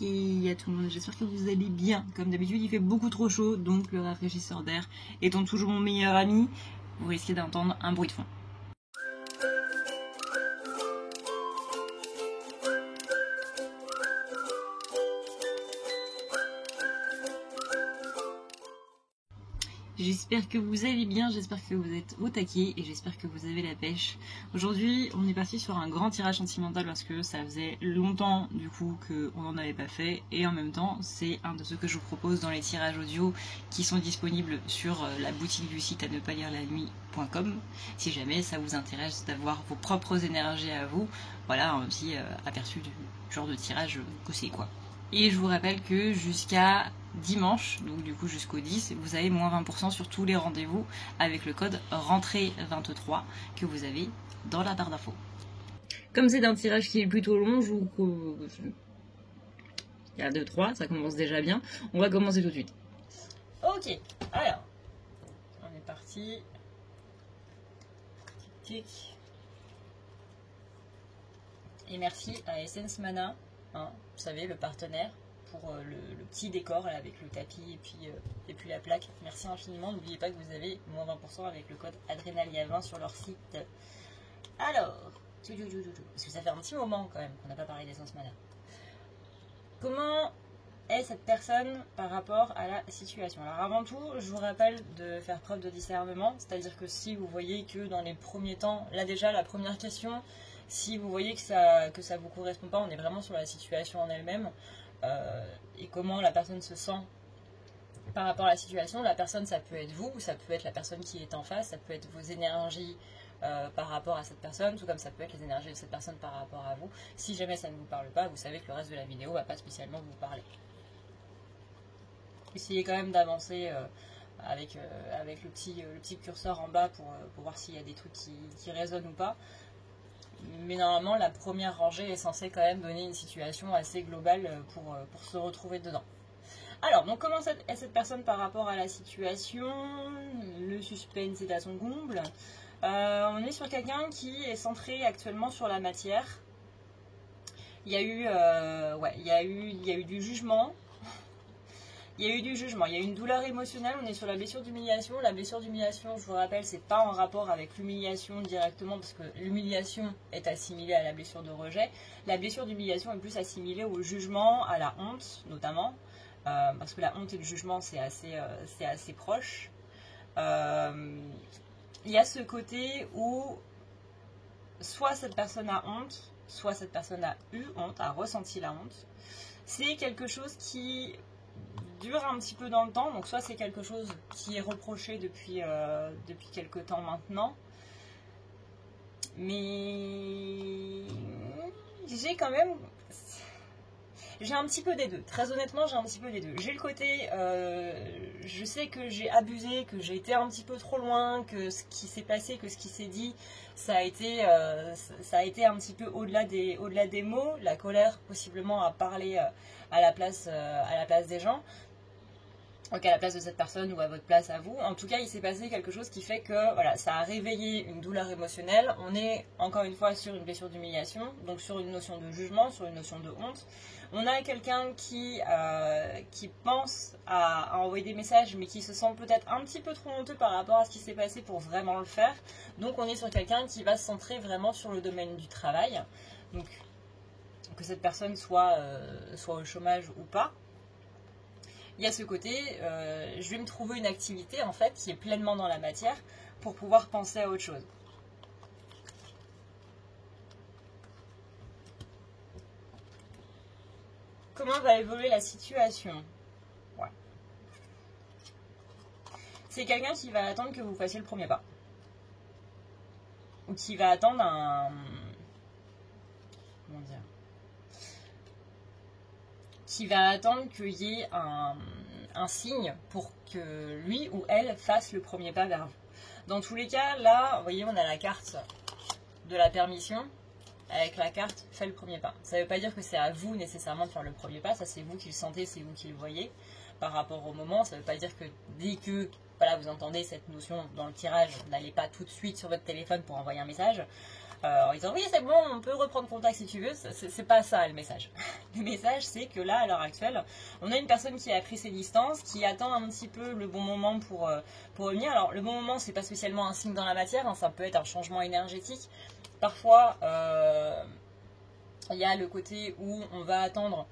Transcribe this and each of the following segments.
à tout le monde, j'espère que vous allez bien. Comme d'habitude, il fait beaucoup trop chaud, donc le rafraîchisseur d'air étant toujours mon meilleur ami, vous risquez d'entendre un bruit de fond. J'espère que vous allez bien, j'espère que vous êtes au taquet et j'espère que vous avez la pêche. Aujourd'hui, on est parti sur un grand tirage sentimental parce que ça faisait longtemps du coup qu'on n'en avait pas fait et en même temps, c'est un de ceux que je vous propose dans les tirages audio qui sont disponibles sur la boutique du site à ne pas lire la nuit.com. Si jamais ça vous intéresse d'avoir vos propres énergies à vous, voilà un petit aperçu du genre de tirage que c'est quoi. Et je vous rappelle que jusqu'à dimanche, donc du coup jusqu'au 10, vous avez moins 20% sur tous les rendez-vous avec le code rentrée23 que vous avez dans la barre d'infos. Comme c'est un tirage qui est plutôt long, je vous... il y a 2-3, ça commence déjà bien. On va commencer tout de suite. Ok, alors, on est parti. Tic, tic. Et merci à Essence Mana. Hein, vous savez, le partenaire pour le petit décor là, avec le tapis et puis la plaque. Merci infiniment. N'oubliez pas que vous avez moins 20% avec le code Adrenalia20 sur leur site. Alors, parce que ça fait un petit moment quand même qu'on n'a pas parlé d'Essence Mana. Comment est cette personne par rapport à la situation? Alors avant tout, je vous rappelle de faire preuve de discernement, c'est-à-dire que si vous voyez que dans les premiers temps, là déjà la première question, si vous voyez que ça vous correspond pas, on est vraiment sur la situation en elle-même et comment la personne se sent par rapport à la situation. La personne, ça peut être vous, ça peut être la personne qui est en face, ça peut être vos énergies par rapport à cette personne, tout comme ça peut être les énergies de cette personne par rapport à vous. Si jamais ça ne vous parle pas, vous savez que le reste de la vidéo va pas spécialement vous parler. Essayez quand même d'avancer avec le petit curseur en bas pour voir s'il y a des trucs qui résonnent ou pas. Mais normalement, la première rangée est censée quand même donner une situation assez globale pour se retrouver dedans. Alors, donc comment est cette personne par rapport à la situation? Le suspense est à son comble. On est sur quelqu'un qui est centré actuellement sur la matière. Il y a eu du jugement. Il y a eu du jugement, il y a eu une douleur émotionnelle, on est sur la blessure d'humiliation. La blessure d'humiliation, je vous rappelle, c'est pas en rapport avec l'humiliation directement, parce que l'humiliation est assimilée à la blessure de rejet. La blessure d'humiliation est plus assimilée au jugement, à la honte notamment, parce que la honte et le jugement, c'est assez proche. Il y a ce côté où soit cette personne a honte, soit cette personne a eu honte, a ressenti la honte. C'est quelque chose qui dure un petit peu dans le temps, donc soit c'est quelque chose qui est reproché depuis quelque temps maintenant, mais j'ai un petit peu des deux, très honnêtement j'ai un petit peu des deux. J'ai le côté, je sais que j'ai abusé, que j'ai été un petit peu trop loin, que ce qui s'est passé, que ce qui s'est dit, ça a été un petit peu au-delà des mots, la colère possiblement à parler à la place des gens. Donc à la place de cette personne ou à votre place à vous. En tout cas, il s'est passé quelque chose qui fait que voilà, ça a réveillé une douleur émotionnelle. On est encore une fois sur une blessure d'humiliation, donc sur une notion de jugement, sur une notion de honte. On a quelqu'un qui pense à envoyer des messages, mais qui se sent peut-être un petit peu trop honteux par rapport à ce qui s'est passé pour vraiment le faire. Donc on est sur quelqu'un qui va se centrer vraiment sur le domaine du travail. Donc que cette personne soit au chômage ou pas. Il y a ce côté, je vais me trouver une activité en fait qui est pleinement dans la matière pour pouvoir penser à autre chose. Comment va évoluer la situation? Ouais. C'est quelqu'un qui va attendre que vous fassiez le premier pas. Ou qui va attendre comment dire? Qui va attendre qu'il y ait un signe pour que lui ou elle fasse le premier pas vers vous. Dans tous les cas, là, vous voyez, on a la carte de la permission. Avec la carte, fais le premier pas. Ça ne veut pas dire que c'est à vous nécessairement de faire le premier pas. Ça, c'est vous qui le sentez, c'est vous qui le voyez par rapport au moment. Ça ne veut pas dire que dès que voilà, vous entendez cette notion dans le tirage, n'allez pas tout de suite sur votre téléphone pour envoyer un message. en disant oui c'est bon, on peut reprendre contact si tu veux. C'est pas ça le message. Le message c'est que là à l'heure actuelle on a une personne qui a pris ses distances, qui attend un petit peu le bon moment pour revenir. Alors le bon moment c'est pas spécialement un signe dans la matière, hein, ça peut être un changement énergétique. Parfois il y a le côté où on va attendre,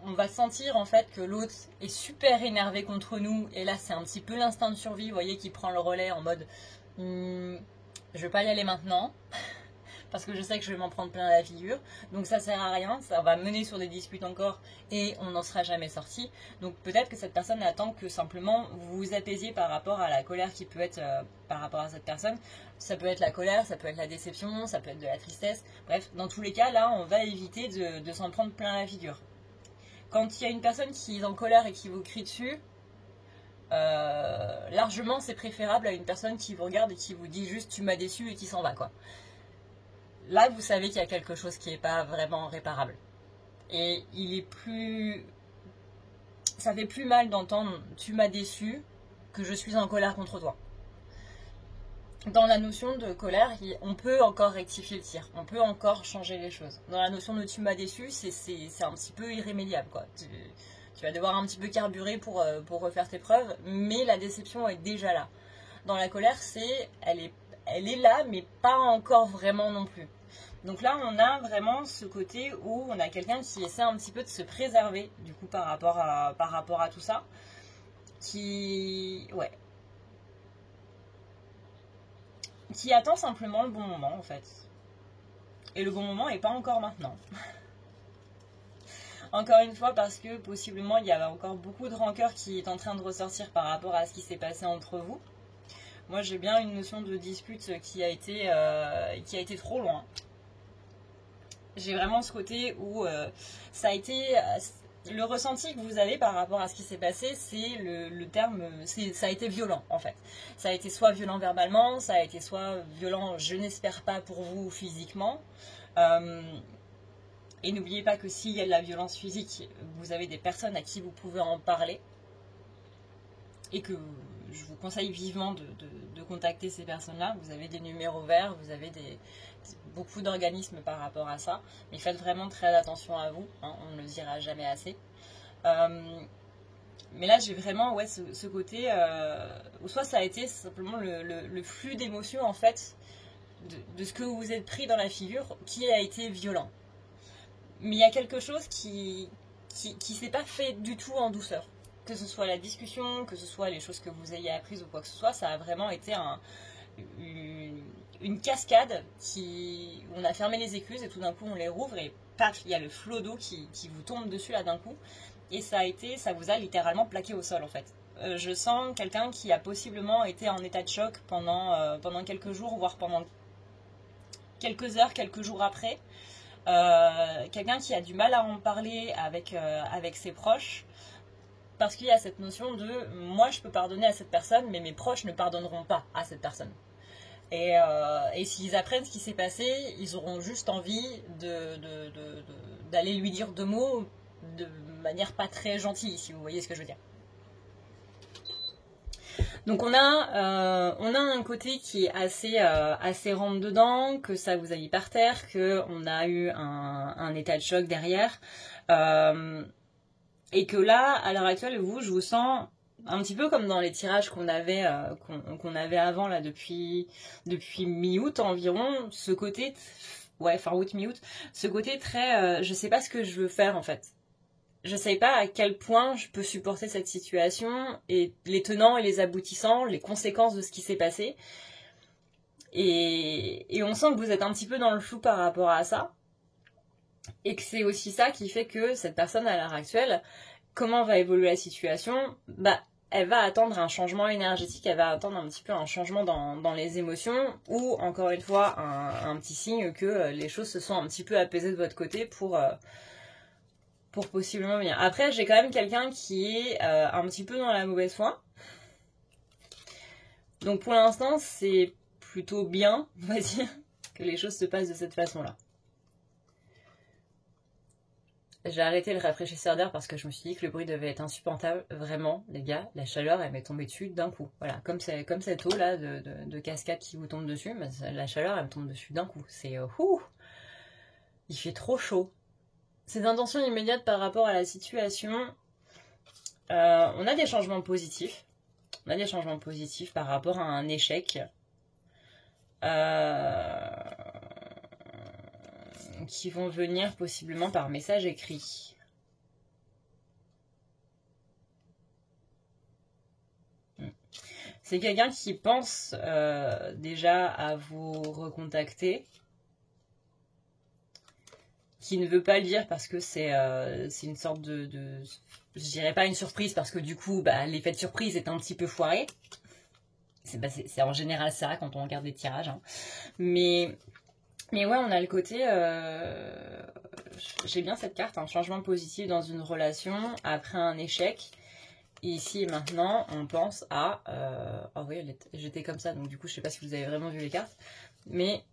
on va sentir en fait que l'autre est super énervé contre nous, et là c'est un petit peu l'instinct de survie, vous voyez, qui prend le relais en mode je vais pas y aller maintenant parce que je sais que je vais m'en prendre plein la figure, donc ça sert à rien, ça va mener sur des disputes encore et on n'en sera jamais sorti. Donc peut-être que cette personne attend que simplement vous vous apaisiez par rapport à la colère qui peut être par rapport à cette personne. Ça peut être la colère, ça peut être la déception, ça peut être de la tristesse, bref, dans tous les cas là on va éviter de s'en prendre plein la figure. Quand il y a une personne qui est en colère et qui vous crie dessus, largement c'est préférable à une personne qui vous regarde et qui vous dit juste tu m'as déçu et qui s'en va quoi. Là vous savez qu'il y a quelque chose qui n'est pas vraiment réparable, et il est plus, ça fait plus mal d'entendre tu m'as déçu que je suis en colère contre toi. Dans la notion de colère, on peut encore rectifier le tir, on peut encore changer les choses. Dans la notion de tu m'as déçu, c'est un petit peu irrémédiable quoi. Tu vas devoir un petit peu carburer pour refaire tes preuves, mais la déception est déjà là. Dans la colère, elle est là, mais pas encore vraiment non plus. Donc là, on a vraiment ce côté où on a quelqu'un qui essaie un petit peu de se préserver, du coup, par rapport à tout ça. Qui attend simplement le bon moment, en fait. Et le bon moment n'est pas encore maintenant. Encore une fois, parce que possiblement, il y avait encore beaucoup de rancœur qui est en train de ressortir par rapport à ce qui s'est passé entre vous. Moi, j'ai bien une notion de dispute qui a été trop loin. J'ai vraiment ce côté où ça a été... le ressenti que vous avez par rapport à ce qui s'est passé, c'est le terme... ça a été violent, en fait. Ça a été soit violent verbalement, ça a été soit violent, je n'espère pas pour vous, physiquement. Et n'oubliez pas que s'il y a de la violence physique, vous avez des personnes à qui vous pouvez en parler. Et que je vous conseille vivement de contacter ces personnes-là. Vous avez des numéros verts, vous avez beaucoup d'organismes par rapport à ça. Mais faites vraiment très attention à vous, hein, on ne le dira jamais assez. Mais là, j'ai vraiment ce côté où soit ça a été simplement le flux d'émotions, en fait, de ce que vous vous êtes pris dans la figure, qui a été violent. Mais il y a quelque chose qui s'est pas fait du tout en douceur. Que ce soit la discussion, que ce soit les choses que vous ayez apprises ou quoi que ce soit, ça a vraiment été une cascade où on a fermé les écluses et tout d'un coup on les rouvre et paf, il y a le flot d'eau qui vous tombe dessus là d'un coup. Et ça vous a littéralement plaqué au sol en fait. Je sens quelqu'un qui a possiblement été en état de choc pendant quelques jours, voire pendant quelques heures, quelques jours après. Quelqu'un qui a du mal à en parler avec ses proches. Parce qu'il y a cette notion de moi je peux pardonner à cette personne, mais mes proches ne pardonneront pas à cette personne. Et s'ils apprennent ce qui s'est passé, ils auront juste envie d'aller lui dire 2 mots de manière pas très gentille, si vous voyez ce que je veux dire. Donc on a un côté qui est assez rentre dedans, que ça vous a mis par terre, qu'on a eu un état de choc derrière. Et que là, à l'heure actuelle, je vous sens un petit peu comme dans les tirages qu'on avait avant, là, depuis mi-août environ, ce côté, fin août, mi-août, ce côté très, je sais pas ce que je veux faire, en fait. Je sais pas à quel point je peux supporter cette situation, et les tenants et les aboutissants, les conséquences de ce qui s'est passé. Et on sent que vous êtes un petit peu dans le flou par rapport à ça. Et que c'est aussi ça qui fait que cette personne à l'heure actuelle, comment va évoluer la situation, elle va attendre un changement énergétique, elle va attendre un petit peu un changement dans les émotions, ou encore une fois un petit signe que les choses se sont un petit peu apaisées de votre côté pour possiblement venir. Après, j'ai quand même quelqu'un qui est un petit peu dans la mauvaise foi. Donc pour l'instant, c'est plutôt bien, on va dire, que les choses se passent de cette façon-là. j'ai arrêté le rafraîchisseur d'air parce que je me suis dit que le bruit devait être insupportable. Vraiment, les gars, la chaleur, elle m'est tombée dessus d'un coup. Voilà, comme cette eau là de cascade qui vous tombe dessus, mais la chaleur, elle me tombe dessus d'un coup. C'est il fait trop chaud. Ces intentions immédiates par rapport à la situation, on a des changements positifs. On a des changements positifs par rapport à un échec. Qui vont venir possiblement par message écrit. C'est quelqu'un qui pense déjà à vous recontacter, qui ne veut pas le dire parce que c'est une sorte de je dirais pas une surprise parce que du coup l'effet de surprise est un petit peu foiré. C'est en général ça quand on regarde des tirages, hein. Mais ouais, on a le côté j'ai bien cette carte, un changement positif dans une relation après un échec. Et ici et maintenant, on pense à oh oui, j'étais comme ça, donc du coup je sais pas si vous avez vraiment vu les cartes, mais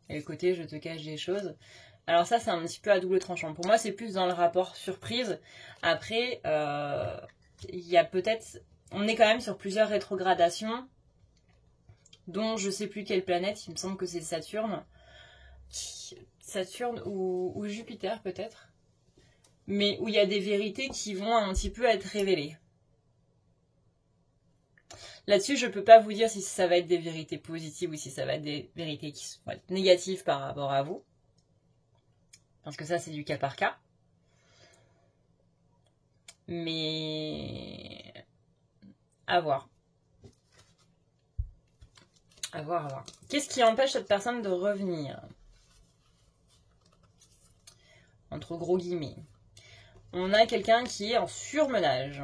et le côté je te cache des choses. Alors ça c'est un petit peu à double tranchant. Pour moi c'est plus dans le rapport surprise. Après il y a peut-être, on est quand même sur plusieurs rétrogradations, dont je sais plus quelle planète, il me semble que c'est Saturne. Saturne ou Jupiter peut-être. Mais où il y a des vérités qui vont un petit peu être révélées. Là-dessus, je peux pas vous dire si ça va être des vérités positives ou si ça va être des vérités qui vont être négatives par rapport à vous. Parce que ça, c'est du cas par cas. Mais à voir. À voir, à voir. Qu'est-ce qui empêche cette personne de revenir? Entre gros guillemets. On a quelqu'un qui est en surmenage.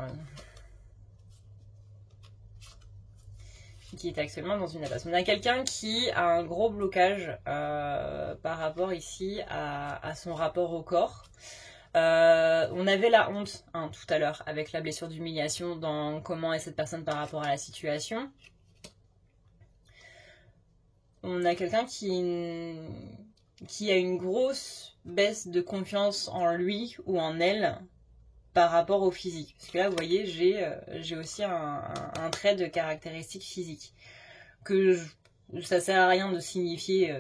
Qui est actuellement dans une impasse. On a quelqu'un qui a un gros blocage par rapport ici à son rapport au corps. On avait la honte tout à l'heure avec la blessure d'humiliation dans comment est cette personne par rapport à la situation. On a quelqu'un qui a une grosse baisse de confiance en lui ou en elle par rapport au physique. Parce que là, vous voyez, j'ai aussi un trait de caractéristique physique. Ça sert à rien de signifier...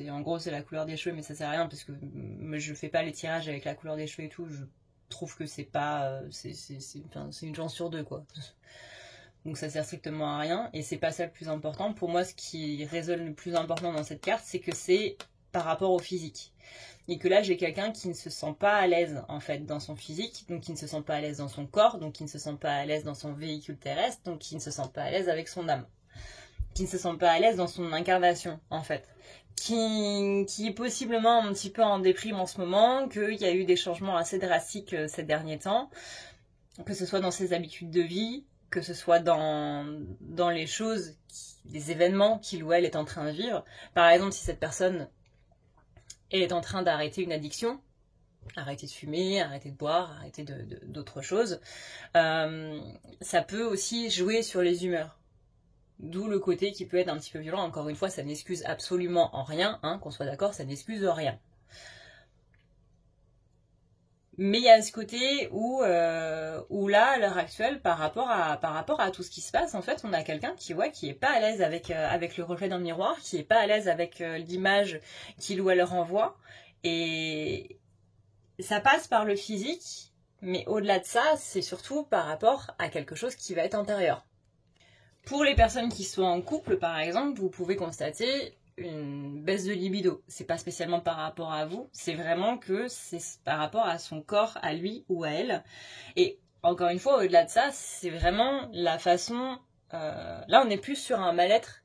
en gros, c'est la couleur des cheveux, mais ça sert à rien parce que je fais pas les tirages avec la couleur des cheveux et tout. Je trouve que c'est pas... c'est une chance sur deux, quoi. Donc ça sert strictement à rien. Et c'est pas ça le plus important. Pour moi, ce qui résonne le plus important dans cette carte, c'est que c'est par rapport au physique. Et que là, j'ai quelqu'un qui ne se sent pas à l'aise, en fait, dans son physique, donc qui ne se sent pas à l'aise dans son corps, donc qui ne se sent pas à l'aise dans son véhicule terrestre, donc qui ne se sent pas à l'aise avec son âme. Qui ne se sent pas à l'aise dans son incarnation, en fait. Qui est possiblement un petit peu en déprime en ce moment, qu'il y a eu des changements assez drastiques ces derniers temps, que ce soit dans ses habitudes de vie, que ce soit dans les choses, les événements qu'il ou elle est en train de vivre. Par exemple, si cette personne est en train d'arrêter une addiction, arrêter de fumer, arrêter de boire, arrêter d'autres choses, ça peut aussi jouer sur les humeurs. D'où le côté qui peut être un petit peu violent. Encore une fois, ça n'excuse absolument en rien, qu'on soit d'accord, ça n'excuse rien. Mais il y a ce côté où là, à l'heure actuelle, par rapport à tout ce qui se passe, en fait, on a quelqu'un qui est pas à l'aise avec le reflet d'un miroir, qui est pas à l'aise avec l'image qu'il ou elle renvoie. Et ça passe par le physique, mais au-delà de ça, c'est surtout par rapport à quelque chose qui va être antérieur. Pour les personnes qui sont en couple, par exemple, vous pouvez constater une baisse de libido. C'est pas spécialement par rapport à vous, c'est vraiment que c'est par rapport à son corps, à lui ou à elle. Et encore une fois, au-delà de ça, c'est vraiment la façon... là, on est plus sur un mal-être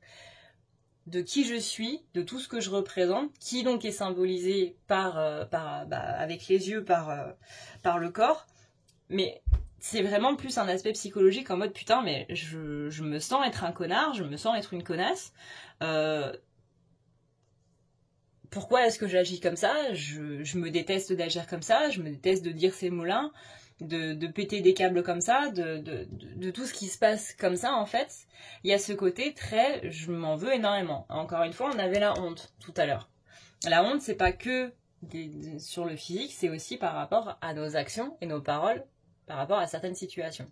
de qui je suis, de tout ce que je représente, qui donc est symbolisé avec les yeux, par le corps. Mais c'est vraiment plus un aspect psychologique en mode putain, mais je me sens être un connard, je me sens être une connasse. Pourquoi est-ce que j'agis comme ça? Je me déteste d'agir comme ça, je me déteste de dire ces mots-là, de péter des câbles comme ça, de tout ce qui se passe comme ça, en fait. Il y a ce côté très, je m'en veux énormément. Encore une fois, on avait la honte tout à l'heure. La honte, c'est pas que sur le physique, c'est aussi par rapport à nos actions et nos paroles, par rapport à certaines situations.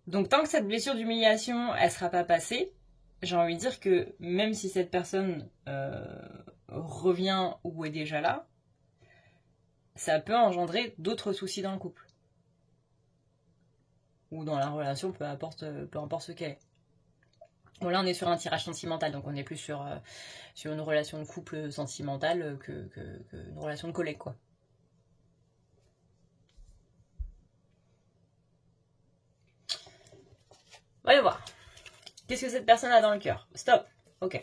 Donc tant que cette blessure d'humiliation, elle sera pas passée, j'ai envie de dire que même si cette personne revient ou est déjà là, ça peut engendrer d'autres soucis dans le couple. Ou dans la relation, peu importe ce qu'elle est. Bon, là, on est sur un tirage sentimental, donc on est plus sur une relation de couple sentimentale que une relation de collègue, quoi. Voyons voir. Qu'est-ce que cette personne a dans le cœur? Stop. Ok.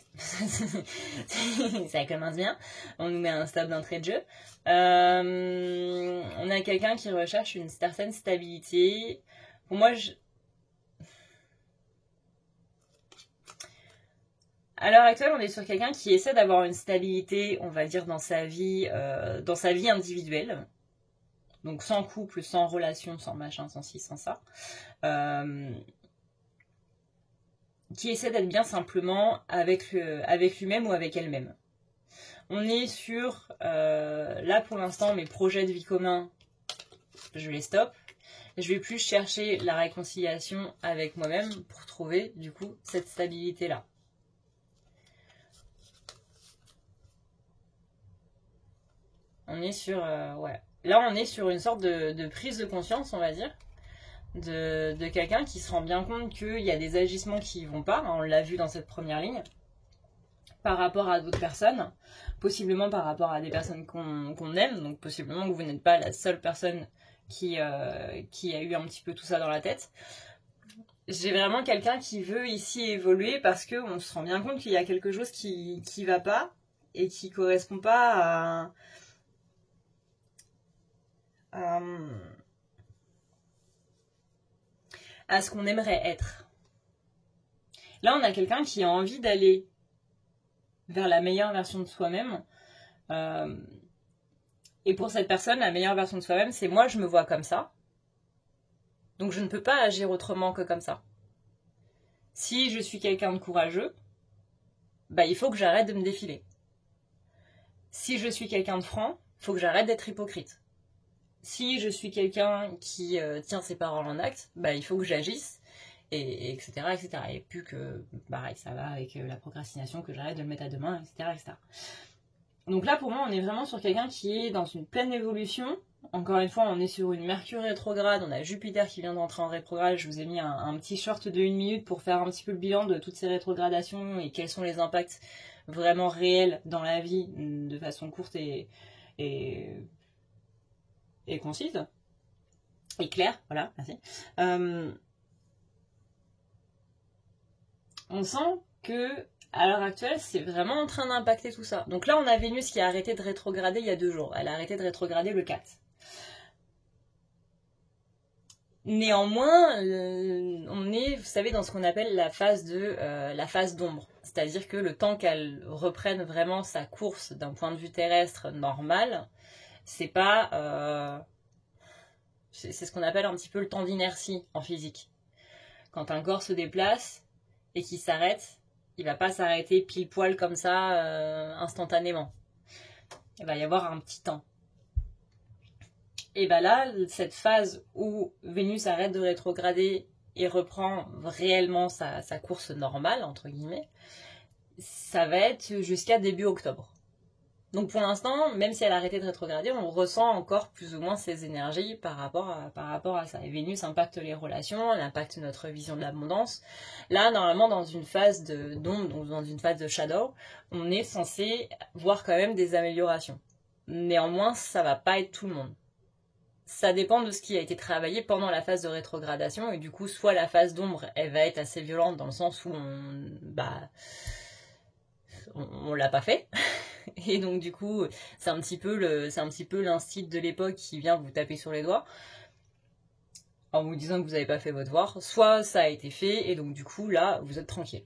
Ça commence bien. On nous met un stop d'entrée de jeu. On a quelqu'un qui recherche une certaine stabilité. Pour moi, à l'heure actuelle, on est sur quelqu'un qui essaie d'avoir une stabilité, on va dire, dans sa vie individuelle. Donc sans couple, sans relation, sans machin, sans ci, sans ça. Qui essaie d'être bien simplement avec lui-même ou avec elle-même. On est sur, là pour l'instant, mes projets de vie commun, je les stoppe. Je vais plus chercher la réconciliation avec moi-même pour trouver, du coup, cette stabilité-là. On est sur, ouais. Là, on est sur une sorte de prise de conscience, on va dire. De quelqu'un qui se rend bien compte qu'il y a des agissements qui vont pas, on l'a vu dans cette première ligne, par rapport à d'autres personnes, possiblement par rapport à des personnes qu'on aime, donc possiblement que vous n'êtes pas la seule personne qui a eu un petit peu tout ça dans la tête. J'ai vraiment quelqu'un qui veut ici évoluer parce qu'on se rend bien compte qu'il y a quelque chose qui va pas et qui correspond pas à ce qu'on aimerait être. Là, on a quelqu'un qui a envie d'aller vers la meilleure version de soi-même. Et pour cette personne, la meilleure version de soi-même, c'est moi, je me vois comme ça. Donc je ne peux pas agir autrement que comme ça. Si je suis quelqu'un de courageux, bah, il faut que j'arrête de me défiler. Si je suis quelqu'un de franc, il faut que j'arrête d'être hypocrite. Si je suis quelqu'un qui tient ses paroles en acte, bah, il faut que j'agisse, et etc., etc. Et plus que, pareil, ça va avec la procrastination, que j'arrête de le mettre à demain, etc., etc. Donc là, pour moi, on est vraiment sur quelqu'un qui est dans une pleine évolution. Encore une fois, on est sur une Mercure rétrograde, on a Jupiter qui vient d'entrer en rétrograde. Je vous ai mis un petit short de 1 minute pour faire un petit peu le bilan de toutes ces rétrogradations et quels sont les impacts vraiment réels dans la vie de façon courte et concise et claire, voilà, merci. On sent que à l'heure actuelle, c'est vraiment en train d'impacter tout ça. Donc là, on a Vénus qui a arrêté de rétrograder il y a 2 jours. Elle a arrêté de rétrograder le 4. Néanmoins, on est, vous savez, dans ce qu'on appelle la phase d'ombre. C'est-à-dire que le temps qu'elle reprenne vraiment sa course d'un point de vue terrestre normal, c'est pas... c'est ce qu'on appelle un petit peu le temps d'inertie en physique. Quand un corps se déplace et qu'il s'arrête, il va pas s'arrêter pile poil comme ça instantanément. Il va y avoir un petit temps. Et bien là, cette phase où Vénus arrête de rétrograder et reprend réellement sa course normale, entre guillemets, ça va être jusqu'à début octobre. Donc pour l'instant, même si elle a arrêté de rétrograder, on ressent encore plus ou moins ses énergies par rapport à ça. Et Vénus impacte les relations, elle impacte notre vision de l'abondance. Là, normalement, dans une phase d'ombre, donc dans une phase de shadow, on est censé voir quand même des améliorations. Néanmoins, ça va pas être tout le monde. Ça dépend de ce qui a été travaillé pendant la phase de rétrogradation, et du coup, soit la phase d'ombre, elle va être assez violente dans le sens où on l'a pas fait. Et donc du coup, c'est un petit peu l'instinct de l'époque qui vient vous taper sur les doigts en vous disant que vous n'avez pas fait votre devoir. Soit ça a été fait et donc du coup là, vous êtes tranquille.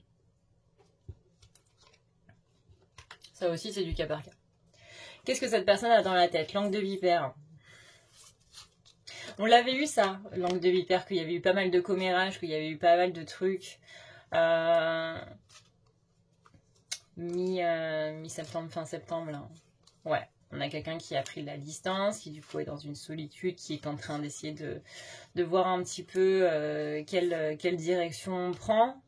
Ça aussi, c'est du cas par cas. Qu'est-ce que cette personne a dans la tête? Langue de vipère. On l'avait eu ça, langue de vipère, qu'il y avait eu pas mal de commérages, qu'il y avait eu pas mal de trucs. mi-septembre, fin septembre, là. Ouais, on a quelqu'un qui a pris de la distance, qui du coup est dans une solitude, qui est en train d'essayer de voir un petit peu quelle direction on prend.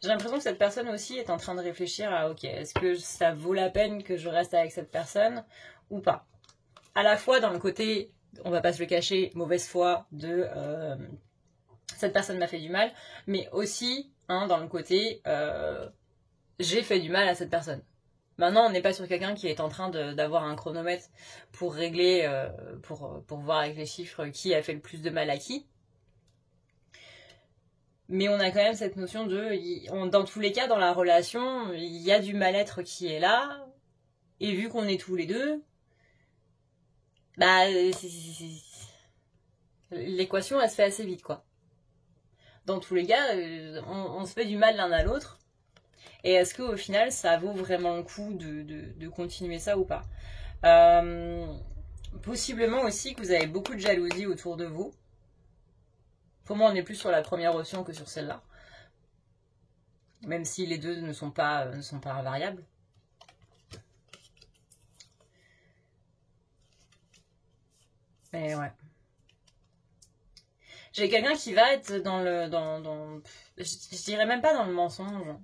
J'ai l'impression que cette personne aussi est en train de réfléchir à, ok, est-ce que ça vaut la peine que je reste avec cette personne ou pas? À la fois dans le côté, on va pas se le cacher, mauvaise foi de cette personne m'a fait du mal, mais aussi dans le côté j'ai fait du mal à cette personne. Maintenant, on n'est pas sur quelqu'un qui est en train d'avoir un chronomètre pour régler, pour voir avec les chiffres qui a fait le plus de mal à qui. Mais on a quand même cette notion dans tous les cas, dans la relation, il y a du mal-être qui est là. Et vu qu'on est tous les deux, bah, l'équation, elle se fait assez vite, quoi. Dans tous les cas, on se fait du mal l'un à l'autre. Et est-ce qu'au final, ça vaut vraiment le coup de continuer ça ou pas? Possiblement aussi que vous avez beaucoup de jalousie autour de vous. Pour moi, on est plus sur la première option que sur celle-là. Même si les deux ne sont pas invariables. Mais ouais. J'ai quelqu'un qui va être dans le... je dirais même pas dans le mensonge.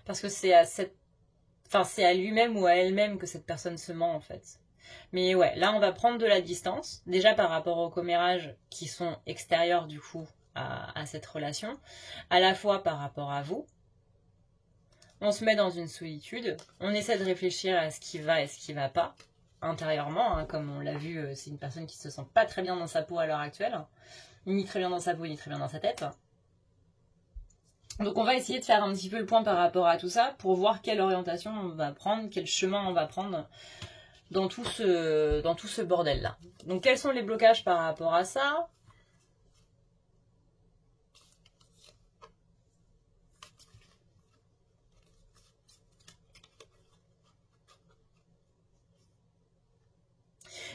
Parce que c'est à lui-même ou à elle-même que cette personne se ment en fait. Mais ouais, là on va prendre de la distance, déjà par rapport aux commérages qui sont extérieurs du coup à cette relation, à la fois par rapport à vous. On se met dans une solitude, on essaie de réfléchir à ce qui va et ce qui va pas, intérieurement, comme on l'a vu, c'est une personne qui se sent pas très bien dans sa peau à l'heure actuelle, ni très bien dans sa peau, ni très bien dans sa tête. Donc on va essayer de faire un petit peu le point par rapport à tout ça pour voir quelle orientation on va prendre, quel chemin on va prendre dans tout ce bordel-là. Donc quels sont les blocages par rapport à ça?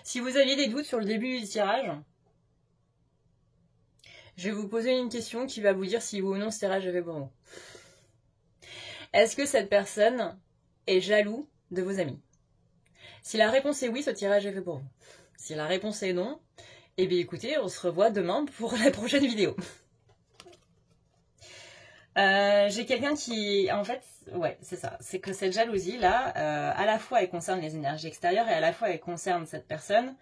Si vous aviez des doutes sur le début du tirage, je vais vous poser une question qui va vous dire si oui ou non ce tirage est fait pour vous. Est-ce que cette personne est jaloux de vos amis? Si la réponse est oui, ce tirage est fait pour vous. Si la réponse est non, eh bien écoutez, on se revoit demain pour la prochaine vidéo. J'ai quelqu'un qui, en fait, ouais, c'est ça. C'est que cette jalousie-là, à la fois elle concerne les énergies extérieures et à la fois elle concerne cette personne,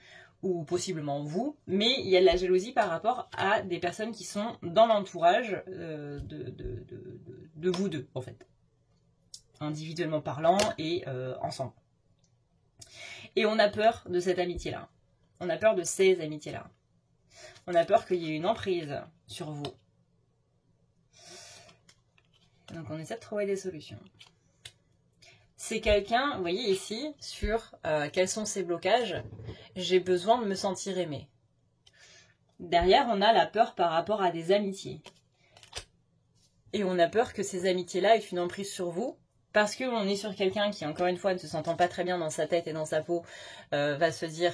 ou possiblement vous, mais il y a de la jalousie par rapport à des personnes qui sont dans l'entourage de vous deux, en fait. Individuellement parlant et ensemble. Et on a peur de cette amitié-là. On a peur de ces amitiés-là. On a peur qu'il y ait une emprise sur vous. Donc on essaie de trouver des solutions. C'est quelqu'un, vous voyez ici, sur quels sont ces blocages. J'ai besoin de me sentir aimé. Derrière, on a la peur par rapport à des amitiés. Et on a peur que ces amitiés-là aient une emprise sur vous. Parce qu'on est sur quelqu'un qui, encore une fois, ne se sentant pas très bien dans sa tête et dans sa peau, va se dire,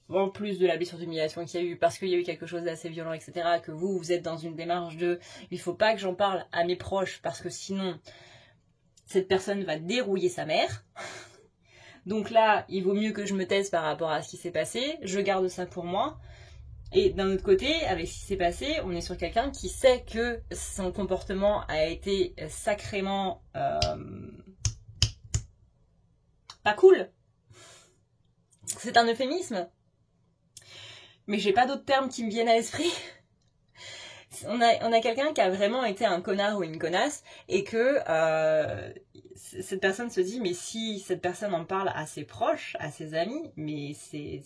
en plus de la blessure d'humiliation qu'il y a eu, parce qu'il y a eu quelque chose d'assez violent, etc., que vous êtes dans une démarche de « il faut pas que j'en parle à mes proches, parce que sinon, cette personne va dérouiller sa mère. » Donc là, il vaut mieux que je me taise par rapport à ce qui s'est passé, je garde ça pour moi. Et d'un autre côté, avec ce qui s'est passé, on est sur quelqu'un qui sait que son comportement a été sacrément pas cool. C'est un euphémisme. Mais j'ai pas d'autres termes qui me viennent à l'esprit. On a quelqu'un qui a vraiment été un connard ou une connasse et que cette personne se dit mais si cette personne en parle à ses proches, à ses amis, mais c'est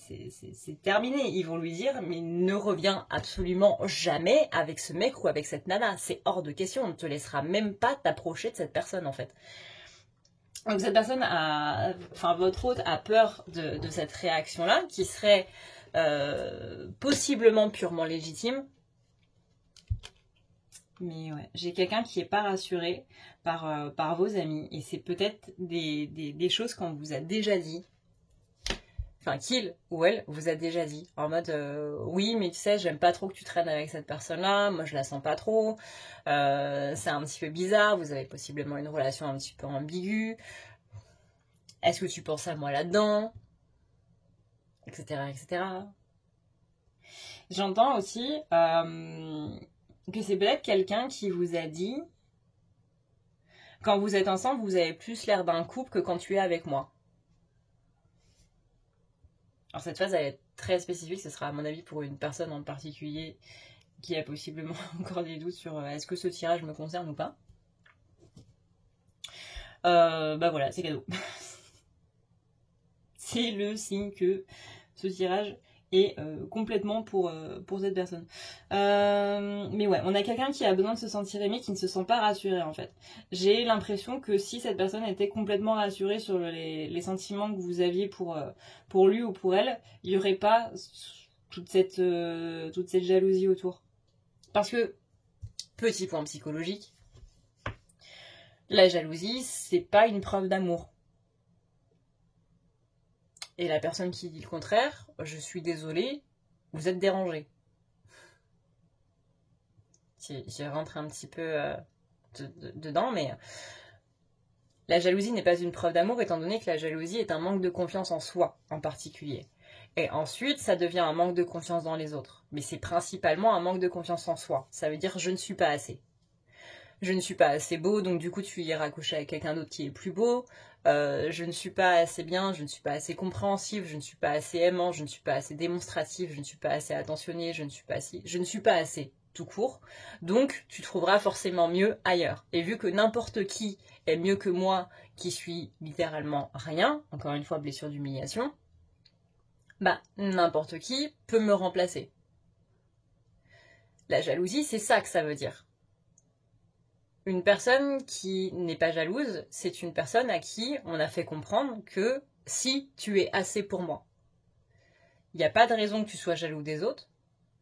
terminé. Ils vont lui dire mais ne reviens absolument jamais avec ce mec ou avec cette nana. C'est hors de question. On ne te laissera même pas t'approcher de cette personne en fait. Donc cette personne votre hôte a peur de cette réaction-là qui serait possiblement purement légitime. Mais ouais, j'ai quelqu'un qui n'est pas rassuré par vos amis. Et c'est peut-être des choses qu'on vous a déjà dit. enfin qu'il ou elle vous a déjà dit, en mode oui mais tu sais j'aime pas trop que tu traînes avec cette personne-là, moi je la sens pas trop, c'est un petit peu bizarre, vous avez possiblement une relation un petit peu ambiguë, est-ce que tu penses à moi là-dedans, etc. etc. J'entends aussi que c'est peut-être quelqu'un qui vous a dit quand vous êtes ensemble vous avez plus l'air d'un couple que quand tu es avec moi. Alors cette phase elle est très spécifique, ce sera à mon avis pour une personne en particulier qui a possiblement encore des doutes sur est-ce que ce tirage me concerne ou pas. Bah voilà, c'est cadeau. C'est le signe que ce tirage est complètement pour cette personne. Mais ouais, on a quelqu'un qui a besoin de se sentir aimé, qui ne se sent pas rassuré en fait. J'ai l'impression que si cette personne était complètement rassurée sur les sentiments que vous aviez pour lui ou pour elle, il n'y aurait pas toute cette jalousie autour. Parce que, petit point psychologique, la jalousie, c'est pas une preuve d'amour. Et la personne qui dit le contraire, je suis désolée, vous êtes dérangé. J'y rentre un petit peu dedans, mais la jalousie n'est pas une preuve d'amour, étant donné que la jalousie est un manque de confiance en soi, en particulier. Et ensuite, ça devient un manque de confiance dans les autres. Mais c'est principalement un manque de confiance en soi. Ça veut dire je ne suis pas assez. Je ne suis pas assez beau, donc du coup tu iras coucher avec quelqu'un d'autre qui est plus beau. Je ne suis pas assez bien, je ne suis pas assez compréhensif, je ne suis pas assez aimant, je ne suis pas assez démonstratif, je ne suis pas assez attentionné, je ne suis pas assez tout court. Donc tu trouveras forcément mieux ailleurs. Et vu que n'importe qui est mieux que moi, qui suis littéralement rien, encore une fois blessure d'humiliation, bah n'importe qui peut me remplacer. La jalousie, c'est ça que ça veut dire. Une personne qui n'est pas jalouse, c'est une personne à qui on a fait comprendre que si tu es assez pour moi, il n'y a pas de raison que tu sois jaloux des autres,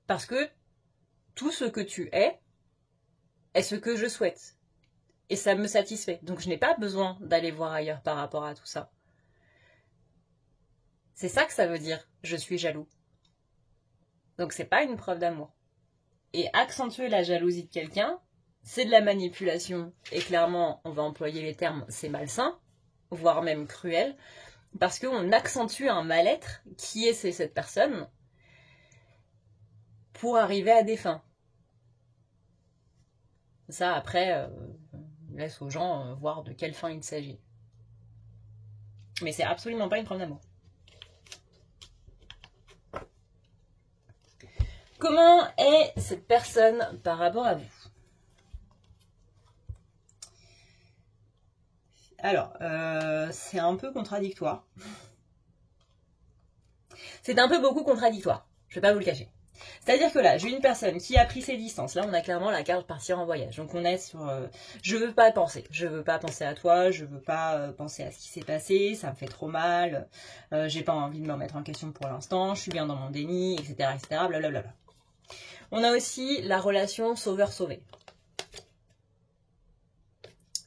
parce que tout ce que tu es ce que je souhaite. Et ça me satisfait. Donc je n'ai pas besoin d'aller voir ailleurs par rapport à tout ça. C'est ça que ça veut dire, je suis jaloux. Donc c'est pas une preuve d'amour. Et accentuer la jalousie de quelqu'un, c'est de la manipulation, et clairement, on va employer les termes, c'est malsain, voire même cruel, parce qu'on accentue un mal-être qui est cette personne pour arriver à des fins. Ça, après, on laisse aux gens voir de quelle fin il s'agit. Mais c'est absolument pas une preuve d'amour. Comment est cette personne par rapport à vous ? Alors, c'est un peu contradictoire. C'est un peu beaucoup contradictoire, je vais pas vous le cacher. C'est-à-dire que là, j'ai une personne qui a pris ses distances. Là, on a clairement la carte partir en voyage. Donc on est sur je veux pas penser. Je veux pas penser à toi, je veux pas penser à ce qui s'est passé, ça me fait trop mal, j'ai pas envie de me remettre en question pour l'instant, je suis bien dans mon déni, etc. etc. Blablabla. On a aussi la relation sauveur-sauvé.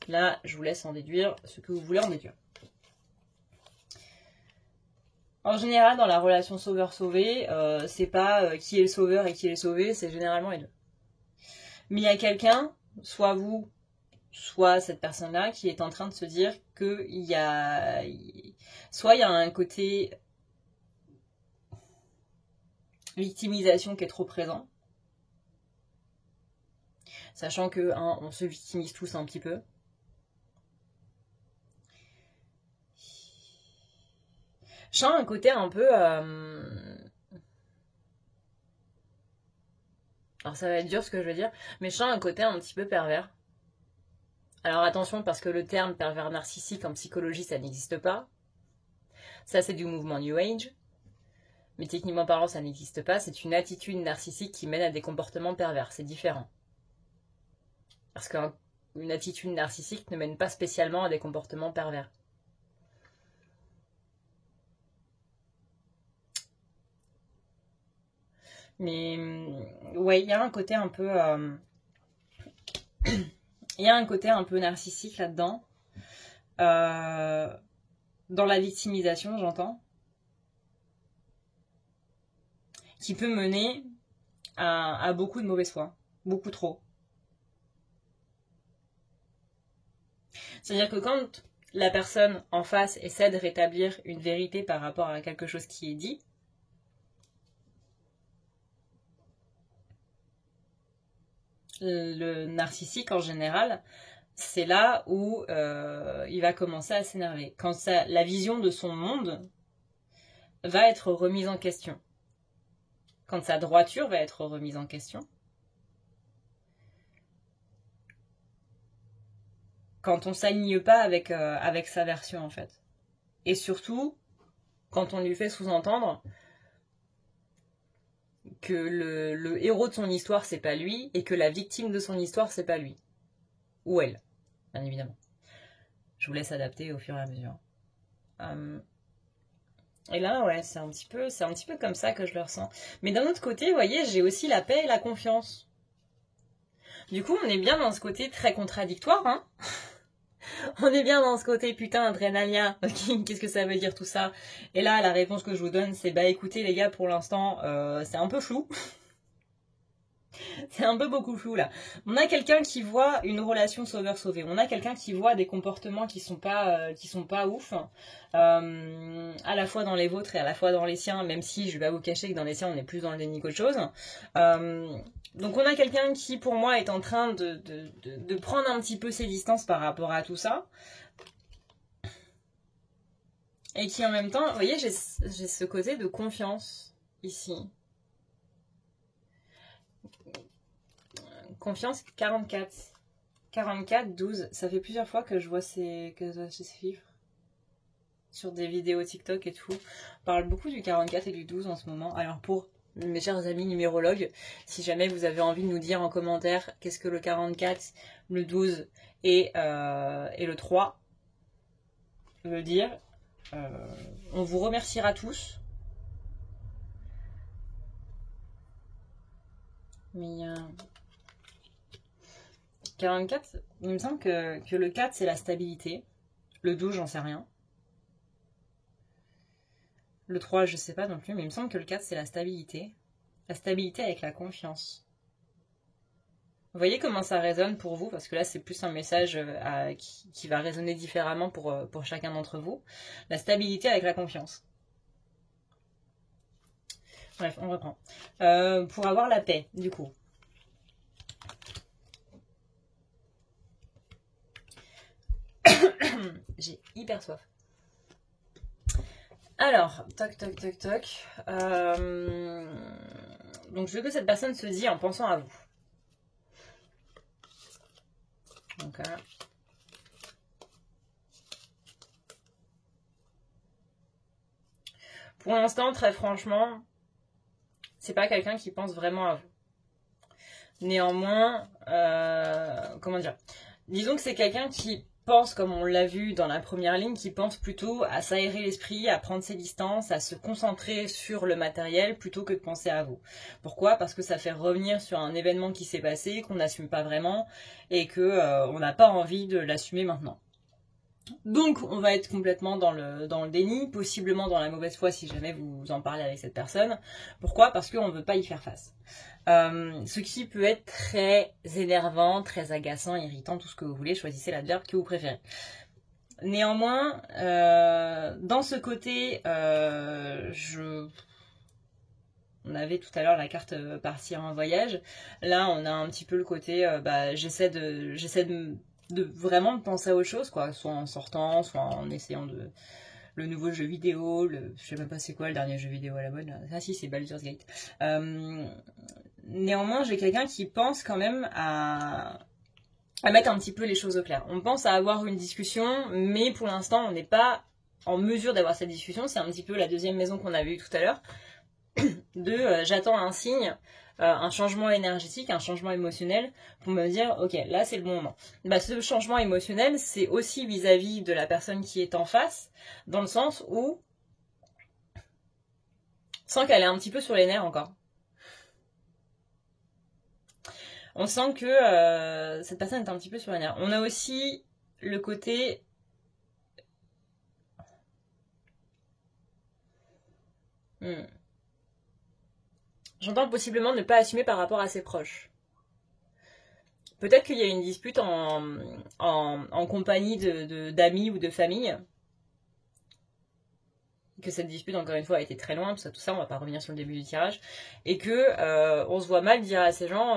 Là, je vous laisse en déduire ce que vous voulez en déduire. En général, dans la relation sauveur-sauvé, c'est pas qui est le sauveur et qui est le sauvé, c'est généralement les deux. Mais il y a quelqu'un, soit vous, soit cette personne-là, qui est en train de se dire que soit il y a un côté victimisation qui est trop présent, sachant que on se victimise tous un petit peu. Je sens un côté un peu... Alors ça va être dur ce que je veux dire, mais je sens un côté un petit peu pervers. Alors attention, parce que le terme pervers narcissique en psychologie, ça n'existe pas. Ça, c'est du mouvement New Age. Mais techniquement parlant, ça n'existe pas. C'est une attitude narcissique qui mène à des comportements pervers. C'est différent. Parce qu'une attitude narcissique ne mène pas spécialement à des comportements pervers. Mais ouais, il y a un côté un peu... il y a un côté un peu narcissique là-dedans. Dans la victimisation, j'entends. qui peut mener à beaucoup de mauvaise foi, beaucoup trop. C'est-à-dire que quand la personne en face essaie de rétablir une vérité par rapport à quelque chose qui est dit, le narcissique en général, c'est là où il va commencer à s'énerver. Quand la vision de son monde va être remise en question. Quand sa droiture va être remise en question. Quand on ne s'aligne pas avec sa version en fait. Et surtout, quand on lui fait sous-entendre que le héros de son histoire c'est pas lui et que la victime de son histoire c'est pas lui. Ou elle, bien évidemment. Je vous laisse adapter au fur et à mesure. Et là, ouais, c'est un petit peu comme ça que je le ressens. Mais d'un autre côté, vous voyez, j'ai aussi la paix et la confiance. Du coup, on est bien dans ce côté très contradictoire, hein. On est bien dans ce côté putain adrénaline. Qu'est-ce que ça veut dire tout ça? Et là, la réponse que je vous donne, c'est bah écoutez les gars, pour l'instant, c'est un peu flou. C'est un peu beaucoup flou là. On a quelqu'un qui voit une relation sauveur-sauvé. On a quelqu'un qui voit des comportements qui sont pas ouf. À la fois dans les vôtres et à la fois dans les siens, même si je vais pas vous cacher que dans les siens on est plus dans le déni qu'autre chose. Donc on a quelqu'un qui pour moi est en train de prendre un petit peu ses distances par rapport à tout ça. Et qui en même temps, vous voyez, j'ai ce côté de confiance ici. Confiance 44. 44, 12. Ça fait plusieurs fois que je vois ces chiffres. Sur des vidéos TikTok et tout. On parle beaucoup du 44 et du 12 en ce moment. Alors pour mes chers amis numérologues, si jamais vous avez envie de nous dire en commentaire qu'est-ce que le 44, le 12 et le 3 veut dire, on vous remerciera tous. Mais 44, il me semble que le 4 c'est la stabilité. Le 12 j'en sais rien. Le 3 je sais pas non plus, mais il me semble que le 4 c'est la stabilité. La stabilité avec la confiance. Vous voyez comment ça résonne pour vous? Parce que là c'est plus un message qui va résonner différemment pour chacun d'entre vous. La stabilité avec la confiance. Bref, on reprend. Pour avoir la paix, du coup. J'ai hyper soif. Alors, toc, toc, toc, toc. Donc, je veux que cette personne se dise en pensant à vous. Donc, pour l'instant, très franchement, c'est pas quelqu'un qui pense vraiment à vous. Néanmoins, comment dire? Disons que c'est quelqu'un qui pense, comme on l'a vu dans la première ligne, qui pense plutôt à s'aérer l'esprit, à prendre ses distances, à se concentrer sur le matériel plutôt que de penser à vous. Pourquoi? Parce que ça fait revenir sur un événement qui s'est passé, qu'on n'assume pas vraiment et que on n'a pas envie de l'assumer maintenant. Donc on va être complètement dans le déni, possiblement dans la mauvaise foi si jamais vous en parlez avec cette personne. Pourquoi? Parce qu'on ne veut pas y faire face. Ce qui peut être très énervant, très agaçant, irritant, tout ce que vous voulez, choisissez l'adverbe que vous préférez. Néanmoins, dans ce côté, on avait tout à l'heure la carte partir en voyage. Là, on a un petit peu le côté, j'essaie de vraiment penser à autre chose, quoi, soit en sortant, soit en essayant le nouveau jeu vidéo, je sais même pas c'est quoi le dernier jeu vidéo à la mode. Ah si, c'est Baldur's Gate. Néanmoins, j'ai quelqu'un qui pense quand même à mettre un petit peu les choses au clair. On pense à avoir une discussion, mais pour l'instant, on n'est pas en mesure d'avoir cette discussion. C'est un petit peu la deuxième maison qu'on avait eue tout à l'heure. J'attends un signe, un changement énergétique, un changement émotionnel pour me dire ok, là c'est le bon moment. Ce changement émotionnel c'est aussi vis-à-vis de la personne qui est en face, dans le sens où sent qu'elle est un petit peu sur les nerfs encore. On sent que cette personne est un petit peu sur les nerfs. On a aussi le côté J'entends possiblement ne pas assumer par rapport à ses proches. Peut-être qu'il y a une dispute en compagnie d'amis ou de famille. Que cette dispute, encore une fois, a été très loin, tout ça, on va pas revenir sur le début du tirage. Et que on se voit mal dire à ces gens,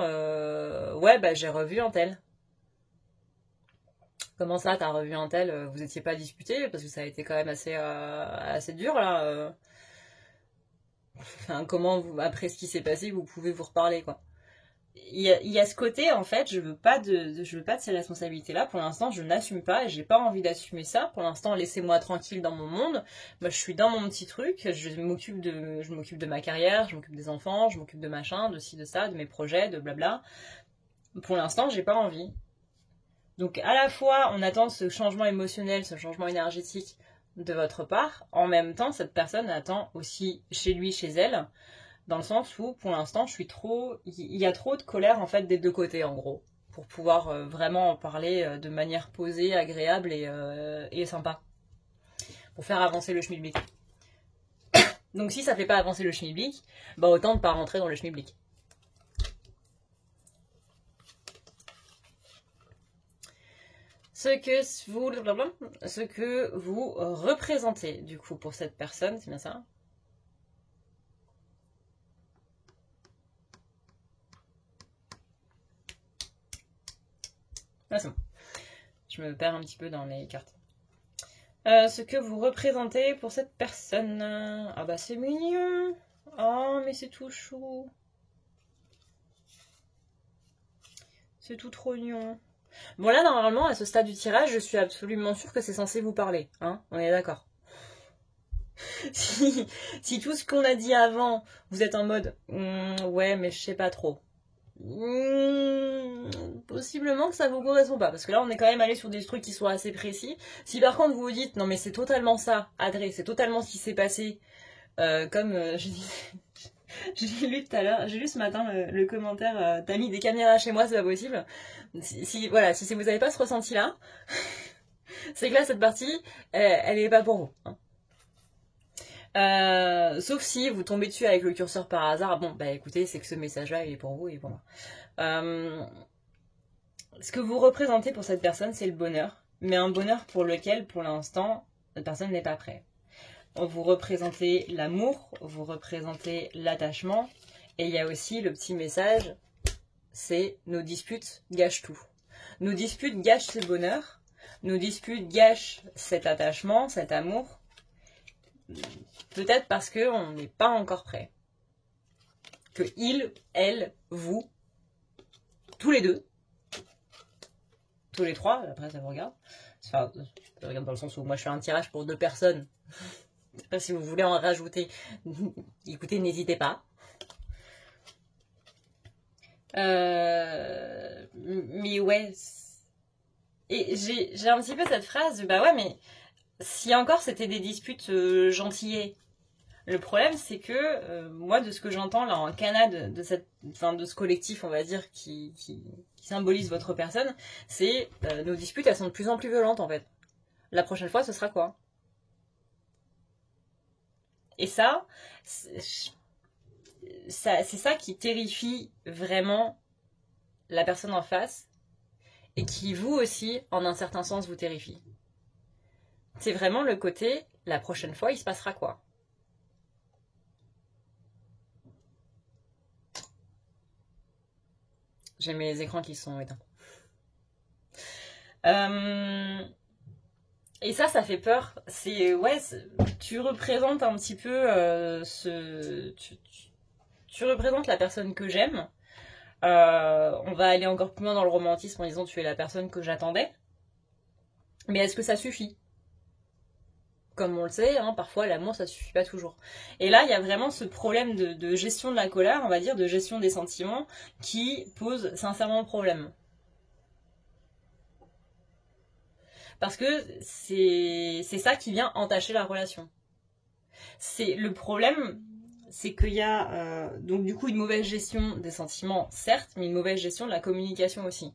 ouais, bah j'ai revu un tel. Comment ça, t'as revu un tel? Vous étiez pas disputé? Parce que ça a été quand même assez dur, là. Enfin, comment, après ce qui s'est passé, vous pouvez vous reparler, quoi. Il y a ce côté, en fait, je veux pas de ces responsabilités-là. Pour l'instant, je n'assume pas et j'ai pas envie d'assumer ça. Pour l'instant, laissez-moi tranquille dans mon monde. Moi, je suis dans mon petit truc. Je m'occupe de ma carrière, je m'occupe des enfants, je m'occupe de machin, de ci, de ça, de mes projets, de blabla. Pour l'instant, j'ai pas envie. Donc, à la fois, on attend ce changement émotionnel, ce changement énergétique de votre part. En même temps, cette personne attend aussi chez lui, chez elle, dans le sens où, pour l'instant, il y a trop de colère, en fait, des deux côtés, en gros, pour pouvoir vraiment en parler de manière posée, agréable et sympa, pour faire avancer le schmilblick. Donc, si ça fait pas avancer le schmilblick, bah autant ne pas rentrer dans le schmilblick. Ce que vous représentez, du coup, pour cette personne, c'est bien ça? Ah, c'est bon. Je me perds un petit peu dans les cartes. Ce que vous représentez pour cette personne. Ah bah c'est mignon. Oh mais c'est tout chou. C'est tout trop mignon. Bon là normalement à ce stade du tirage je suis absolument sûre que c'est censé vous parler. Hein, on est d'accord. Si tout ce qu'on a dit avant vous êtes en mode ouais mais je sais pas trop. Possiblement que ça vous correspond pas, parce que là on est quand même allé sur des trucs qui sont assez précis. Si par contre vous vous dites non mais c'est totalement ça, Adré, c'est totalement ce qui s'est passé, comme j'ai lu tout à l'heure, j'ai lu ce matin le commentaire, t'as mis des caméras chez moi, c'est pas possible. Si vous avez pas ce ressenti là, c'est que là cette partie, elle est pas pour vous. Hein. Sauf si vous tombez dessus avec le curseur par hasard, bon bah écoutez, c'est que ce message-là il est pour vous et pour moi. Ce que vous représentez pour cette personne, c'est le bonheur, mais un bonheur pour lequel, pour l'instant, cette personne n'est pas prête. Vous représentez l'amour, vous représentez l'attachement, et il y a aussi le petit message, c'est nos disputes gâchent tout. Nos disputes gâchent ce bonheur, nos disputes gâchent cet attachement, cet amour, peut-être parce qu'on n'est pas encore prêt. Que il, elle, vous, tous les deux, tous les trois, après ça vous regarde. Enfin, ça regarde dans le sens où moi je fais un tirage pour 2 personnes. Je sais pas si vous voulez en rajouter. Écoutez, n'hésitez pas. Mais ouais. Et j'ai un petit peu cette phrase de bah ouais, mais si encore c'était des disputes gentillées. Le problème, c'est que moi, de ce que j'entends là en Canada, de ce collectif, on va dire, qui symbolise votre personne, c'est nos disputes, elles sont de plus en plus violentes en fait. La prochaine fois, ce sera quoi? Et ça, c'est ça qui terrifie vraiment la personne en face et qui vous aussi, en un certain sens, vous terrifie. C'est vraiment le côté, la prochaine fois, il se passera quoi? J'ai mes écrans qui sont éteints. Et ça fait peur. C'est ouais, tu représentes un petit peu tu représentes la personne que j'aime. On va aller encore plus loin dans le romantisme en disant tu es la personne que j'attendais. Mais est-ce que ça suffit? Comme on le sait, hein, parfois l'amour ça suffit pas toujours. Et là il y a vraiment ce problème de gestion de la colère, on va dire, de gestion des sentiments, qui pose sincèrement problème. Parce que c'est ça qui vient entacher la relation. C'est le problème, c'est qu'il y a donc du coup une mauvaise gestion des sentiments, certes, mais une mauvaise gestion de la communication aussi,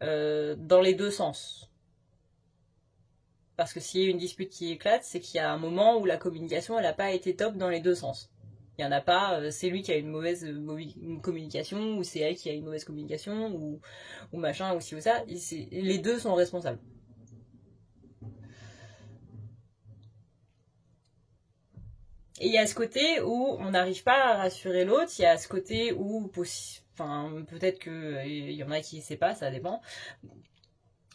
dans les deux sens. Parce que s'il y a une dispute qui éclate, c'est qu'il y a un moment où la communication elle n'a pas été top dans les deux sens. Il n'y en a pas, c'est lui qui a une mauvaise communication, ou c'est elle qui a une mauvaise communication, ou machin, ou ci ou ça. Les deux sont responsables. Et il y a ce côté où on n'arrive pas à rassurer l'autre, il y a ce côté où, enfin, peut-être qu'il y en a qui ne sait pas, ça dépend.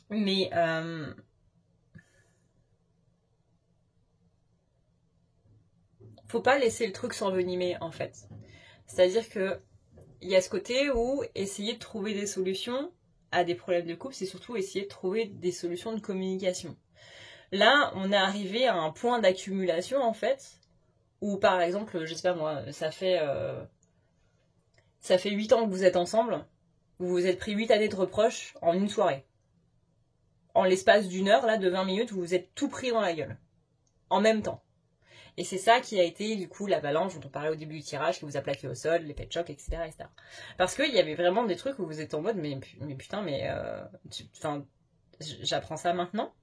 Mais faut pas laisser le truc s'envenimer en fait. C'est-à-dire que il y a ce côté où essayer de trouver des solutions à des problèmes de couple, c'est surtout essayer de trouver des solutions de communication. Là, on est arrivé à un point d'accumulation en fait, où par exemple, je sais pas moi, ça fait 8 ans que vous êtes ensemble, vous vous êtes pris 8 années de reproches en une soirée. En l'espace d'une heure, là, de 20 minutes, vous vous êtes tout pris dans la gueule. En même temps. Et c'est ça qui a été, du coup, l'avalanche dont on parlait au début du tirage, qui vous a plaqué au sol, les pet chocs, etc., etc. Parce qu'il y avait vraiment des trucs où vous êtes en mode, mais putain, j'apprends ça maintenant.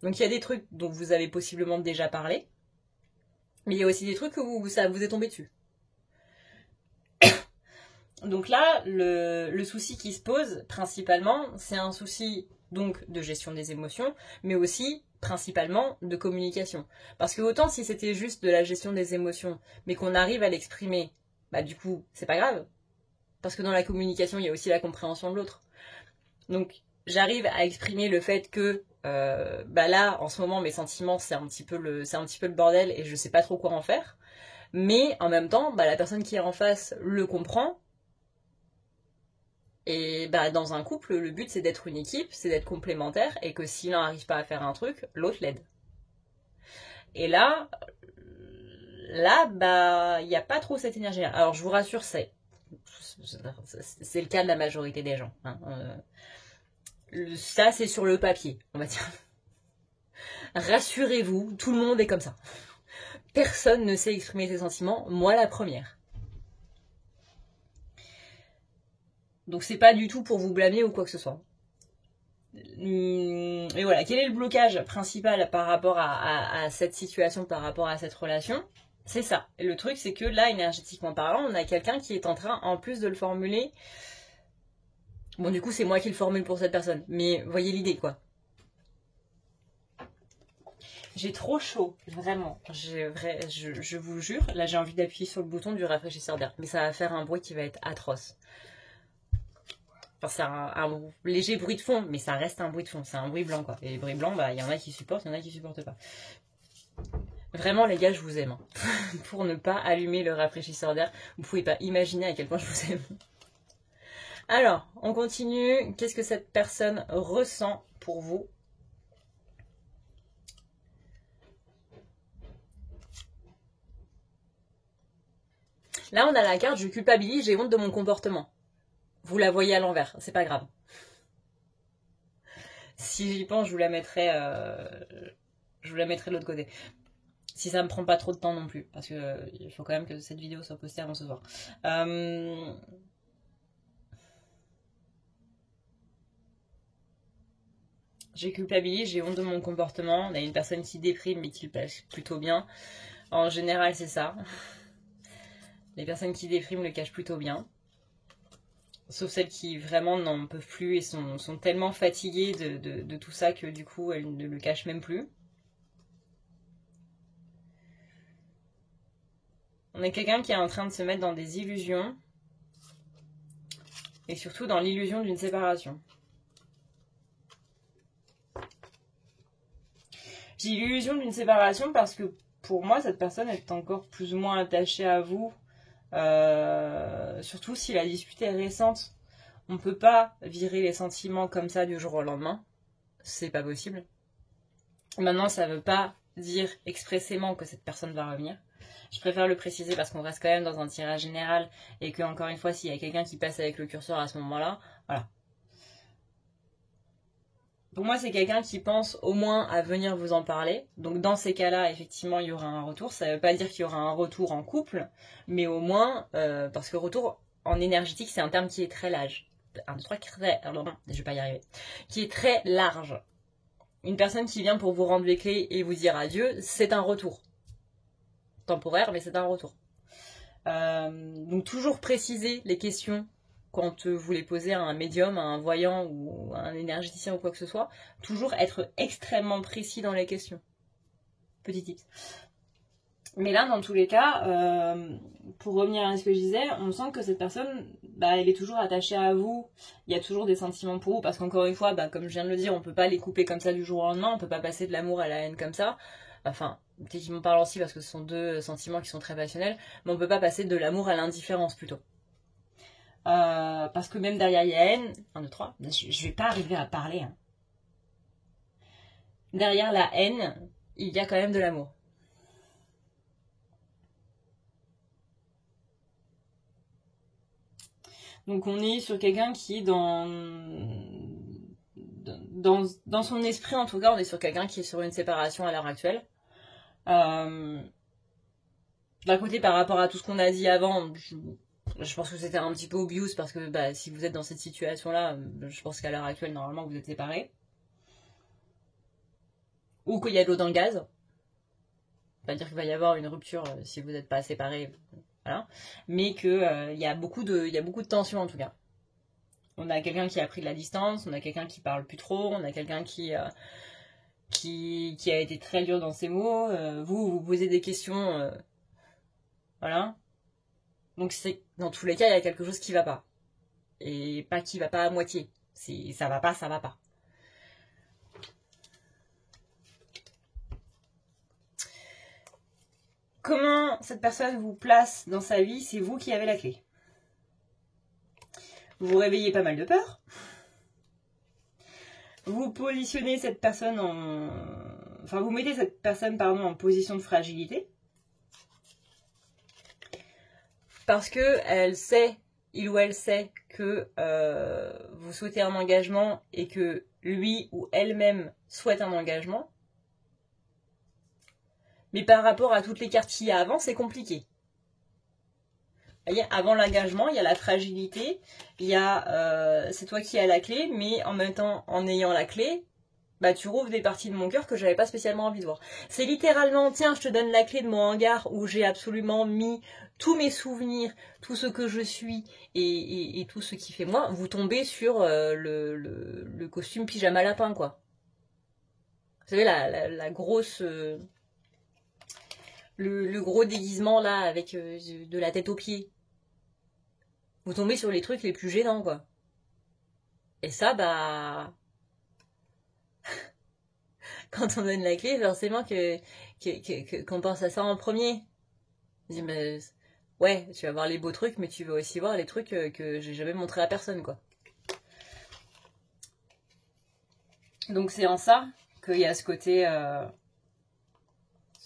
Donc il y a des trucs dont vous avez possiblement déjà parlé, mais il y a aussi des trucs où ça vous est tombé dessus. Donc là, le souci qui se pose, principalement, c'est un souci donc de gestion des émotions, mais aussi principalement de communication. Parce que autant si c'était juste de la gestion des émotions, mais qu'on arrive à l'exprimer, bah du coup, c'est pas grave. Parce que dans la communication, il y a aussi la compréhension de l'autre. Donc, j'arrive à exprimer le fait que, là, en ce moment, mes sentiments, c'est un petit peu le bordel et je sais pas trop quoi en faire. Mais en même temps, la personne qui est en face le comprend. Et dans un couple, le but c'est d'être une équipe, c'est d'être complémentaire, et que si l'un n'arrive pas à faire un truc, l'autre l'aide. Et là, il n'y a pas trop cette énergie-là. Alors je vous rassure, c'est le cas de la majorité des gens. Hein. Ça c'est sur le papier, on va dire. Rassurez-vous, tout le monde est comme ça. Personne ne sait exprimer ses sentiments, moi la première. Donc c'est pas du tout pour vous blâmer ou quoi que ce soit. Et voilà, quel est le blocage principal par rapport à cette situation, par rapport à cette relation? C'est ça. Et le truc, c'est que là, énergétiquement parlant, on a quelqu'un qui est en train, en plus de le formuler... Bon, du coup, c'est moi qui le formule pour cette personne. Mais voyez l'idée, quoi. J'ai trop chaud, vraiment. Je vous jure, là, j'ai envie d'appuyer sur le bouton du rafraîchisseur d'air. Mais ça va faire un bruit qui va être atroce. Enfin, c'est un léger bruit de fond, mais ça reste un bruit de fond. C'est un bruit blanc, quoi. Et les bruits blancs, il y en a qui supportent, il y en a qui supportent pas. Vraiment, les gars, je vous aime. Hein. Pour ne pas allumer le rafraîchisseur d'air, vous pouvez pas imaginer à quel point je vous aime. Alors, on continue. Qu'est-ce que cette personne ressent pour vous? Là, on a la carte « Je culpabilise, j'ai honte de mon comportement ». Vous la voyez à l'envers, c'est pas grave. Si j'y pense, je vous la mettrai de l'autre côté. Si ça me prend pas trop de temps non plus, parce que il faut quand même que cette vidéo soit postée avant ce soir. J'ai culpabilisé, j'ai honte de mon comportement. On a une personne qui déprime mais qui le cache plutôt bien. En général, c'est ça. Les personnes qui dépriment le cachent plutôt bien. Sauf celles qui vraiment n'en peuvent plus et sont tellement fatiguées de tout ça que du coup elles ne le cachent même plus. On est quelqu'un qui est en train de se mettre dans des illusions et surtout dans l'illusion d'une séparation. J'ai l'illusion d'une séparation parce que pour moi cette personne est encore plus ou moins attachée à vous. Surtout si la dispute est récente, on peut pas virer les sentiments comme ça du jour au lendemain, c'est pas possible. Maintenant, ça veut pas dire expressément que cette personne va revenir. Je préfère le préciser parce qu'on reste quand même dans un tirage général et que, encore une fois, s'il y a quelqu'un qui passe avec le curseur à ce moment-là, voilà. Pour moi, c'est quelqu'un qui pense au moins à venir vous en parler. Donc dans ces cas-là, effectivement, il y aura un retour. Ça ne veut pas dire qu'il y aura un retour en couple, mais au moins, parce que retour en énergétique, c'est un terme qui est très large. 1, 2, 3, je vais pas y arriver. Qui est très large. Une personne qui vient pour vous rendre les clés et vous dire adieu, c'est un retour. temporaire, mais c'est un retour. Donc toujours préciser les questions quand vous les posez à un médium, à un voyant ou à un énergéticien ou quoi que ce soit. Toujours être extrêmement précis dans les questions. Petit tips. Mais là, dans tous les cas, pour revenir à ce que je disais, on sent que cette personne, elle est toujours attachée à vous. Il y a toujours des sentiments pour vous, parce qu'encore une fois, comme je viens de le dire, on peut pas les couper comme ça du jour au lendemain, on peut pas passer de l'amour à la haine comme ça. Enfin, techniquement parlant aussi, parce que ce sont deux sentiments qui sont très passionnels, mais on peut pas passer de l'amour à l'indifférence plutôt. Parce que même derrière il y a haine, 1, 2, 3, je vais pas arriver à parler. Hein. Derrière la haine, il y a quand même de l'amour. Donc on est sur quelqu'un qui est dans son esprit, en tout cas, on est sur quelqu'un qui est sur une séparation à l'heure actuelle. D'un côté, par rapport à tout ce qu'on a dit avant, je pense que c'était un petit peu obvious parce que si vous êtes dans cette situation-là, je pense qu'à l'heure actuelle, normalement, vous êtes séparés. Ou qu'il y a de l'eau dans le gaz. C'est-à-dire qu'il va y avoir une rupture si vous n'êtes pas séparés. Voilà. Mais qu'il y a beaucoup de tension en tout cas. On a quelqu'un qui a pris de la distance, on a quelqu'un qui parle plus trop, on a quelqu'un qui a été très dur dans ses mots. Vous posez des questions. Voilà. Donc dans tous les cas, il y a quelque chose qui va pas. Et pas qui va pas à moitié. Ça va pas, ça va pas. Comment cette personne vous place dans sa vie, c'est vous qui avez la clé. Vous vous réveillez pas mal de peur. Vous positionnez cette personne vous mettez cette personne, en position de fragilité. Parce que il ou elle sait que vous souhaitez un engagement et que lui ou elle-même souhaite un engagement. Mais par rapport à toutes les cartes qu'il y a avant, c'est compliqué. Vous voyez, avant l'engagement, il y a la fragilité, il y a c'est toi qui as la clé, mais en même temps, en ayant la clé, tu rouvres des parties de mon cœur que j'avais pas spécialement envie de voir. C'est littéralement, tiens, je te donne la clé de mon hangar où j'ai absolument mis tous mes souvenirs, tout ce que je suis et tout ce qui fait moi. Vous tombez sur le costume pyjama lapin, quoi. Vous savez, la grosse... le gros déguisement, là, avec de la tête aux pieds. Vous tombez sur les trucs les plus gênants, quoi. Et ça, quand on donne la clé, forcément qu'on pense à ça en premier. On dit, mais ouais, tu vas voir les beaux trucs, mais tu vas aussi voir les trucs que j'ai jamais montré à personne, quoi. Donc c'est en ça qu'il y a ce côté...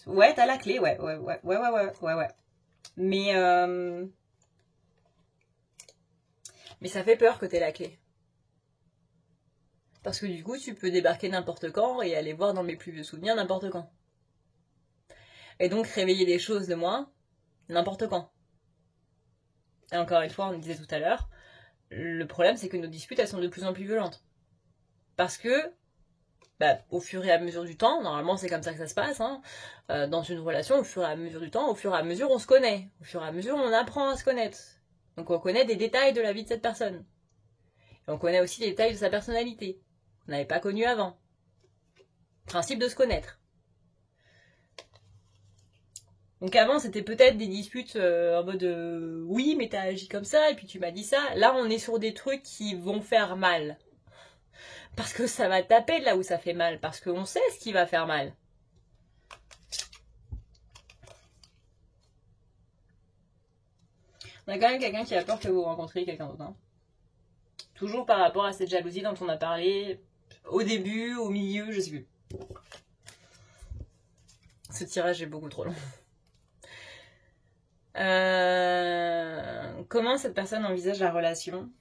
Ouais, t'as la clé, ouais. Mais ça fait peur que t'aies la clé. Parce que du coup, tu peux débarquer n'importe quand et aller voir dans mes plus vieux souvenirs n'importe quand. Et donc réveiller des choses de moi n'importe quand. Et encore une fois, on le disait tout à l'heure, le problème c'est que nos disputes, elles sont de plus en plus violentes. Parce que, au fur et à mesure du temps, normalement c'est comme ça que ça se passe, hein, dans une relation, au fur et à mesure du temps, au fur et à mesure on se connaît, au fur et à mesure on apprend à se connaître. Donc on connaît des détails de la vie de cette personne. Et on connaît aussi les détails de sa personnalité. On n'avait pas connu avant. Principe de se connaître. Donc avant, c'était peut-être des disputes en mode oui, mais t'as agi comme ça, et puis tu m'as dit ça. Là, on est sur des trucs qui vont faire mal. Parce que ça va taper de là où ça fait mal. Parce qu'on sait ce qui va faire mal. On a quand même quelqu'un qui a peur que vous rencontriez quelqu'un d'autre. Hein. Toujours par rapport à cette jalousie dont on a parlé au début, au milieu, je sais plus. Ce tirage est beaucoup trop long. Comment cette personne envisage la relation?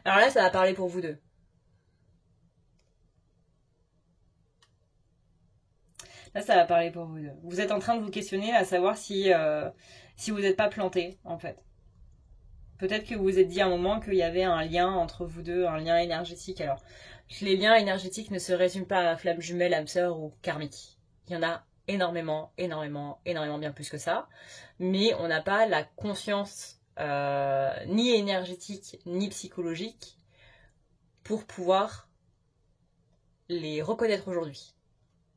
Alors là, ça va parler pour vous deux. Là, ça va parler pour vous deux. Vous êtes en train de vous questionner à savoir si vous n'êtes pas planté, en fait. peut-être que vous vous êtes dit à un moment qu'il y avait un lien entre vous deux, un lien énergétique. Alors, les liens énergétiques ne se résument pas à flamme jumelle, âme sœur ou karmique. Il y en a énormément, énormément, énormément bien plus que ça. Mais on n'a pas la conscience ni énergétique, ni psychologique pour pouvoir les reconnaître aujourd'hui.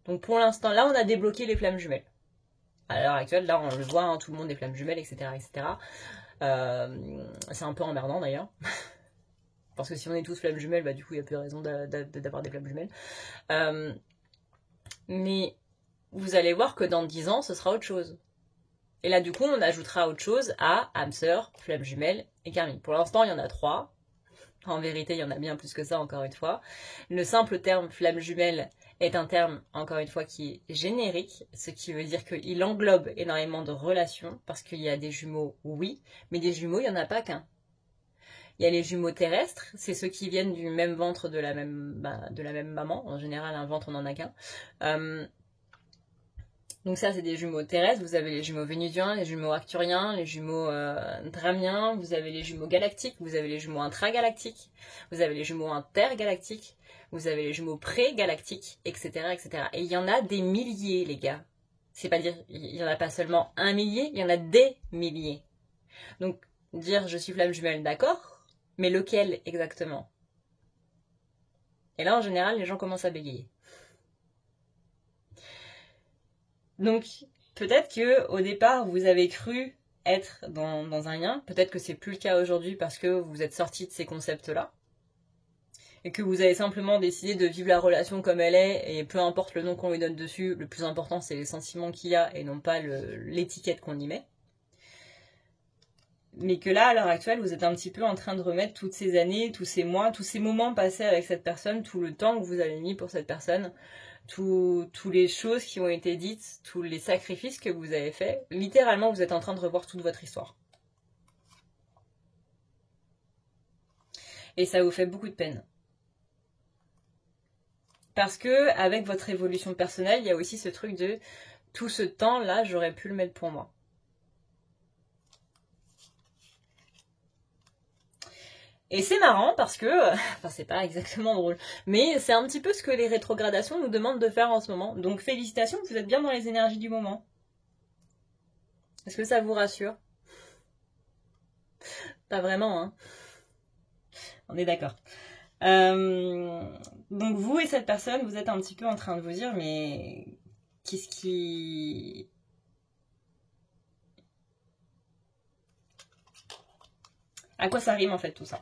Donc pour l'instant, là, on a débloqué les flammes jumelles. À l'heure actuelle, là, on le voit, hein, tout le monde est flammes jumelles, etc. etc. C'est un peu emmerdant d'ailleurs. Parce que si on est tous flammes jumelles, bah du coup, il n'y a plus de raison d'avoir des flammes jumelles. Mais vous allez voir que dans 10 ans, ce sera autre chose. Et là, du coup, on ajoutera autre chose à âme sœur, flamme jumelle et karmique. Pour l'instant, il y en a 3. En vérité, il y en a bien plus que ça, encore une fois. Le simple terme flamme jumelle est un terme, encore une fois, qui est générique, ce qui veut dire qu'il englobe énormément de relations, parce qu'il y a des jumeaux, oui, mais des jumeaux, il n'y en a pas qu'un. Il y a les jumeaux terrestres, c'est ceux qui viennent du même ventre de la même maman. En général, un ventre, on n'en a qu'un. Donc ça, c'est des jumeaux terrestres. Vous avez les jumeaux vénusiens, les jumeaux arcturiens, les jumeaux dramiens, vous avez les jumeaux galactiques, vous avez les jumeaux intragalactiques, vous avez les jumeaux intergalactiques, vous avez les jumeaux pré-galactiques, etc., etc. Et il y en a des milliers, les gars. C'est pas dire, il y en a pas seulement un millier, il y en a des milliers. Donc, dire je suis flamme jumelle, d'accord, mais lequel exactement? Et là, en général, les gens commencent à bégayer. Donc, peut-être que au départ, vous avez cru être dans un lien. Peut-être que c'est plus le cas aujourd'hui parce que vous êtes sorti de ces concepts-là. Et que vous avez simplement décidé de vivre la relation comme elle est, et peu importe le nom qu'on lui donne dessus, le plus important, c'est les sentiments qu'il y a et non pas l'étiquette qu'on y met. Mais que là, à l'heure actuelle, vous êtes un petit peu en train de remettre toutes ces années, tous ces mois, tous ces moments passés avec cette personne, tout le temps que vous avez mis pour cette personne, toutes les choses qui ont été dites, tous les sacrifices que vous avez faits. Littéralement, vous êtes en train de revoir toute votre histoire. Et ça vous fait beaucoup de peine. Parce que, avec votre évolution personnelle, il y a aussi ce truc de tout ce temps-là, j'aurais pu le mettre pour moi. Et c'est marrant parce que, enfin c'est pas exactement drôle, mais c'est un petit peu ce que les rétrogradations nous demandent de faire en ce moment. Donc félicitations, vous êtes bien dans les énergies du moment. Est-ce que ça vous rassure? Pas vraiment, hein. On est d'accord. Donc vous et cette personne, vous êtes un petit peu en train de vous dire, mais qu'est-ce qui... À quoi ça rime en fait tout ça?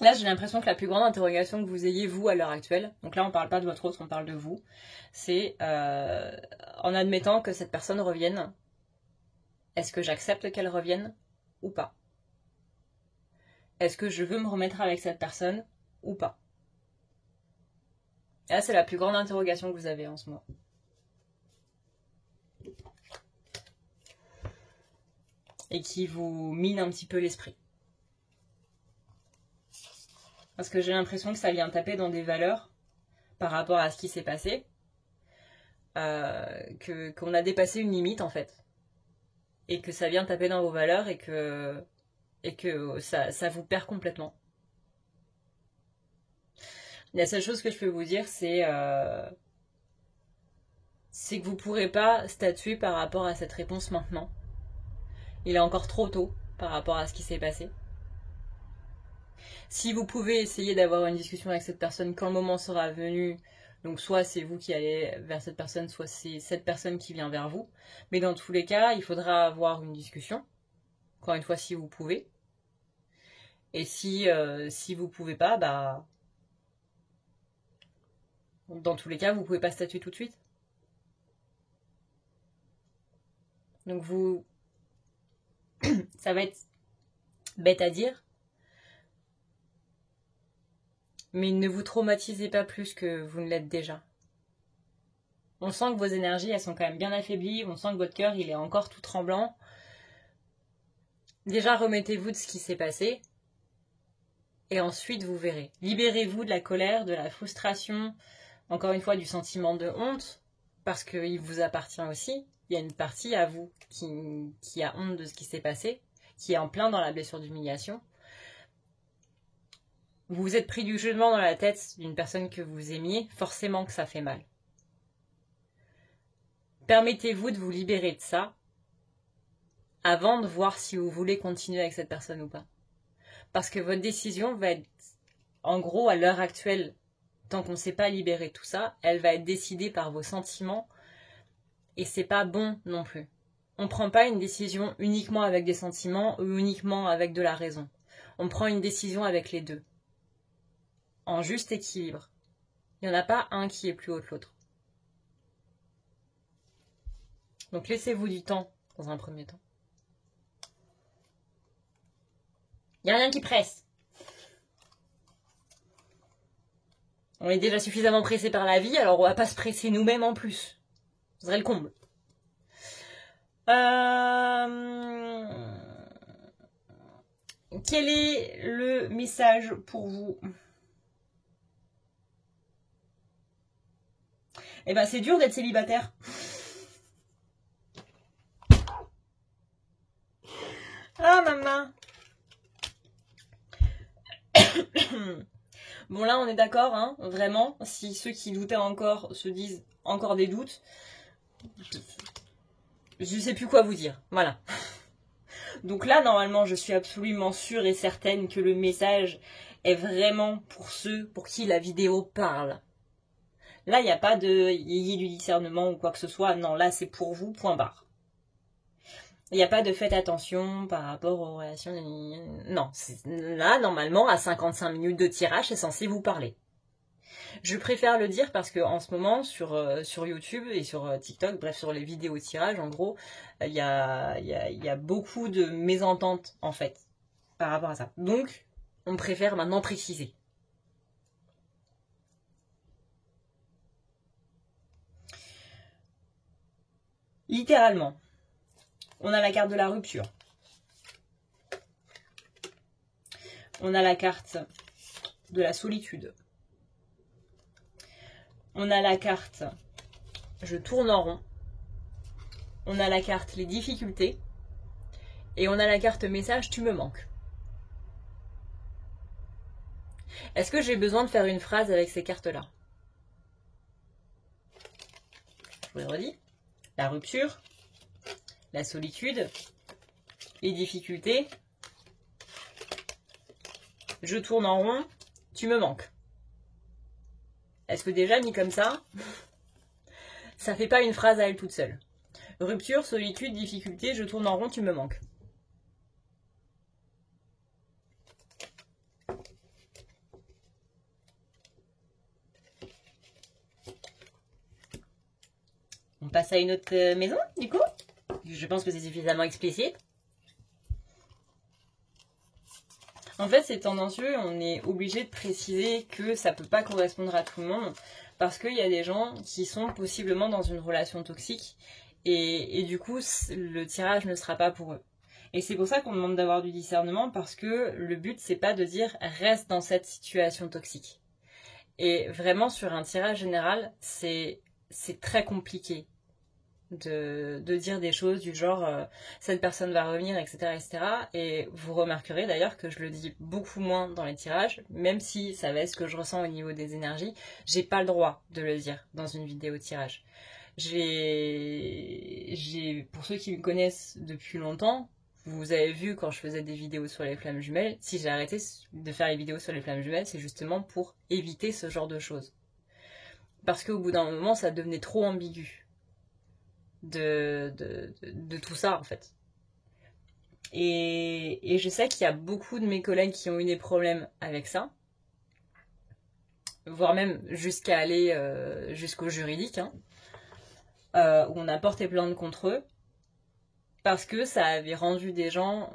Là, j'ai l'impression que la plus grande interrogation que vous ayez, vous, à l'heure actuelle, donc là, on parle pas de votre autre, on parle de vous, c'est en admettant que cette personne revienne, est-ce que j'accepte qu'elle revienne ou pas? Est-ce que je veux me remettre avec cette personne ou pas? Et là, c'est la plus grande interrogation que vous avez en ce moment. Et qui vous mine un petit peu l'esprit. Parce que j'ai l'impression que ça vient taper dans des valeurs par rapport à ce qui s'est passé. Qu'on a dépassé une limite en fait. Et que ça vient taper dans vos valeurs et que ça vous perd complètement. La seule chose que je peux vous dire, c'est que vous ne pourrez pas statuer par rapport à cette réponse maintenant. Il est encore trop tôt par rapport à ce qui s'est passé. Si vous pouvez essayer d'avoir une discussion avec cette personne quand le moment sera venu, donc soit c'est vous qui allez vers cette personne, soit c'est cette personne qui vient vers vous. Mais dans tous les cas, il faudra avoir une discussion. Encore une fois, si vous pouvez. Et si vous pouvez pas, bah... Dans tous les cas, vous pouvez pas statuer tout de suite. Donc vous... Ça va être bête à dire. Mais ne vous traumatisez pas plus que vous ne l'êtes déjà. On sent que vos énergies, elles sont quand même bien affaiblies. On sent que votre cœur, il est encore tout tremblant. Déjà, remettez-vous de ce qui s'est passé. Et ensuite, vous verrez. Libérez-vous de la colère, de la frustration, encore une fois, du sentiment de honte, parce qu'il vous appartient aussi. Il y a une partie à vous qui a honte de ce qui s'est passé, qui est en plein dans la blessure d'humiliation. Vous vous êtes pris du jugement dans la tête d'une personne que vous aimiez, forcément que ça fait mal. Permettez-vous de vous libérer de ça avant de voir si vous voulez continuer avec cette personne ou pas. Parce que votre décision va être, en gros, à l'heure actuelle, tant qu'on ne s'est pas libéré de tout ça, elle va être décidée par vos sentiments et c'est pas bon non plus. On ne prend pas une décision uniquement avec des sentiments ou uniquement avec de la raison. On prend une décision avec les deux. En juste équilibre. Il n'y en a pas un qui est plus haut que l'autre. Donc laissez-vous du temps dans un premier temps. Il n'y a rien qui presse. On est déjà suffisamment pressé par la vie, alors on va pas se presser nous-mêmes en plus. Ce serait le comble. Quel est le message pour vous? Eh ben c'est dur d'être célibataire. Ah maman. Bon là on est d'accord, hein, vraiment, si ceux qui doutaient encore se disent encore des doutes, je sais plus quoi vous dire, voilà. Donc là normalement je suis absolument sûre et certaine que le message est vraiment pour ceux pour qui la vidéo parle. Là il n'y a pas de yéyé du discernement ou quoi que ce soit, non là c'est pour vous, point barre. Il n'y a pas de faites attention par rapport aux relations. Non, là, normalement, à 55 minutes de tirage, c'est censé vous parler. Je préfère le dire parce que en ce moment, sur YouTube et sur TikTok, bref, sur les vidéos tirage, en gros, il y a beaucoup de mésententes, en fait, par rapport à ça. Donc, on préfère maintenant préciser. Littéralement. On a la carte de la rupture. On a la carte de la solitude. On a la carte je tourne en rond. On a la carte les difficultés. Et on a la carte message tu me manques. Est-ce que j'ai besoin de faire une phrase avec ces cartes-là? Je vous le redis. La rupture. La solitude, les difficultés, je tourne en rond, tu me manques. Est-ce que déjà mis comme ça, ça fait pas une phrase à elle toute seule? Rupture, solitude, difficulté, je tourne en rond, tu me manques. On passe à une autre maison, du coup? Je pense que c'est suffisamment explicite. En fait, c'est tendancieux, on est obligé de préciser que ça ne peut pas correspondre à tout le monde parce qu'il y a des gens qui sont possiblement dans une relation toxique et du coup, le tirage ne sera pas pour eux. Et c'est pour ça qu'on demande d'avoir du discernement parce que le but, c'est pas de dire reste dans cette situation toxique. Et vraiment, sur un tirage général, c'est très compliqué de dire des choses du genre cette personne va revenir, etc., etc. Et vous remarquerez d'ailleurs que je le dis beaucoup moins dans les tirages, même si ça va être ce que je ressens au niveau des énergies, j'ai pas le droit de le dire dans une vidéo tirage. Pour ceux qui me connaissent depuis longtemps, vous avez vu quand je faisais des vidéos sur les flammes jumelles, si j'ai arrêté de faire les vidéos sur les flammes jumelles, c'est justement pour éviter ce genre de choses. Parce qu'au bout d'un moment, ça devenait trop ambigu. De tout ça en fait. Et je sais qu'il y a beaucoup de mes collègues qui ont eu des problèmes avec ça, voire même jusqu'à aller jusqu'au juridique, hein, où on a porté plainte contre eux, parce que ça avait rendu des gens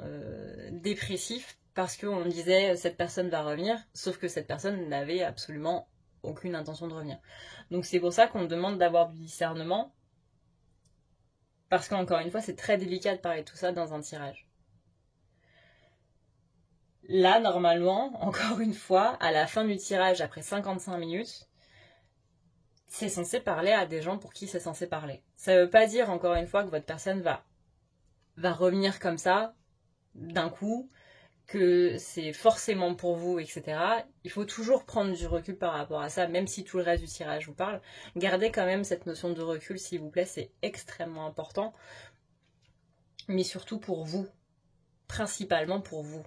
dépressifs, parce qu'on disait cette personne va revenir, sauf que cette personne n'avait absolument aucune intention de revenir. Donc c'est pour ça qu'on demande d'avoir du discernement, parce qu'encore une fois, c'est très délicat de parler de tout ça dans un tirage. Là, normalement, encore une fois, à la fin du tirage, après 55 minutes, c'est censé parler à des gens pour qui c'est censé parler. Ça veut pas dire, encore une fois, que votre personne va revenir comme ça, d'un coup, que c'est forcément pour vous, etc. Il faut toujours prendre du recul par rapport à ça, même si tout le reste du tirage vous parle. Gardez quand même cette notion de recul, s'il vous plaît, c'est extrêmement important. Mais surtout pour vous. Principalement pour vous.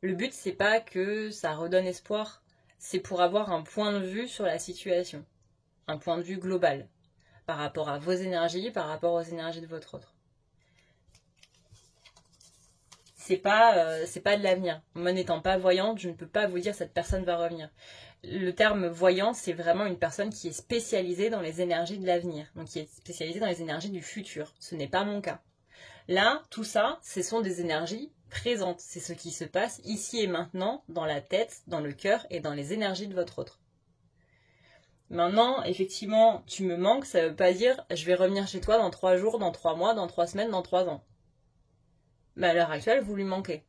Le but, c'est pas que ça redonne espoir, c'est pour avoir un point de vue sur la situation. Un point de vue global. Par rapport à vos énergies, par rapport aux énergies de votre autre. C'est pas de l'avenir. Moi, n'étant pas voyante, je ne peux pas vous dire cette personne va revenir. Le terme voyant, c'est vraiment une personne qui est spécialisée dans les énergies de l'avenir. Donc qui est spécialisée dans les énergies du futur. Ce n'est pas mon cas. Là, tout ça, ce sont des énergies présentes. C'est ce qui se passe ici et maintenant, dans la tête, dans le cœur et dans les énergies de votre autre. Maintenant, effectivement, tu me manques, ça veut pas dire je vais revenir chez toi dans 3 jours, dans 3 mois, dans 3 semaines, dans 3 ans. Mais à l'heure actuelle, vous lui manquez.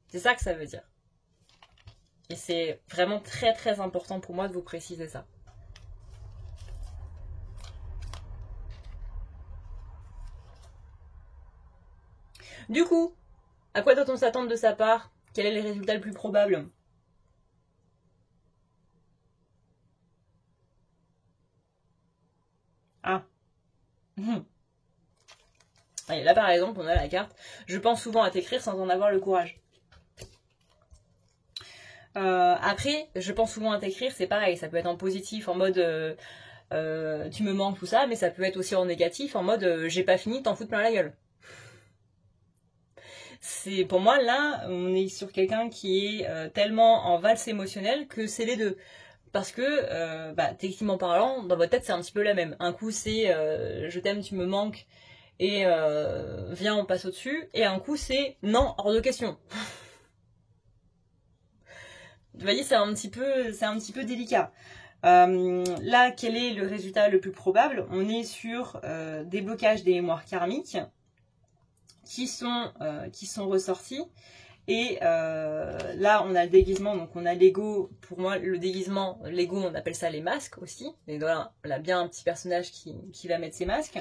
C'est ça que ça veut dire. Et c'est vraiment très très important pour moi de vous préciser ça. Du coup, à quoi doit-on s'attendre de sa part? Quel est le résultat le plus probable? Ah. Allez, là par exemple, on a la carte « Je pense souvent à t'écrire sans en avoir le courage ». Après, je pense souvent à t'écrire, c'est pareil, ça peut être en positif, en mode tu me manques, tout ça, mais ça peut être aussi en négatif, en mode j'ai pas fini, t'en fous plein la gueule. C'est pour moi là, on est sur quelqu'un qui est tellement en valse émotionnelle que c'est les deux. Parce que, techniquement parlant, dans votre tête, c'est un petit peu la même. Un coup, c'est je t'aime, tu me manques, et viens, on passe au-dessus. Et un coup, c'est non, hors de question. Vous voyez, c'est un petit peu délicat. Là, quel est le résultat le plus probable? On est sur des blocages des mémoires karmiques qui sont ressortis. Et là, on a le déguisement, donc on a l'ego. Pour moi, le déguisement, l'ego, on appelle ça les masques aussi. Et voilà, on a bien un petit personnage qui va mettre ses masques.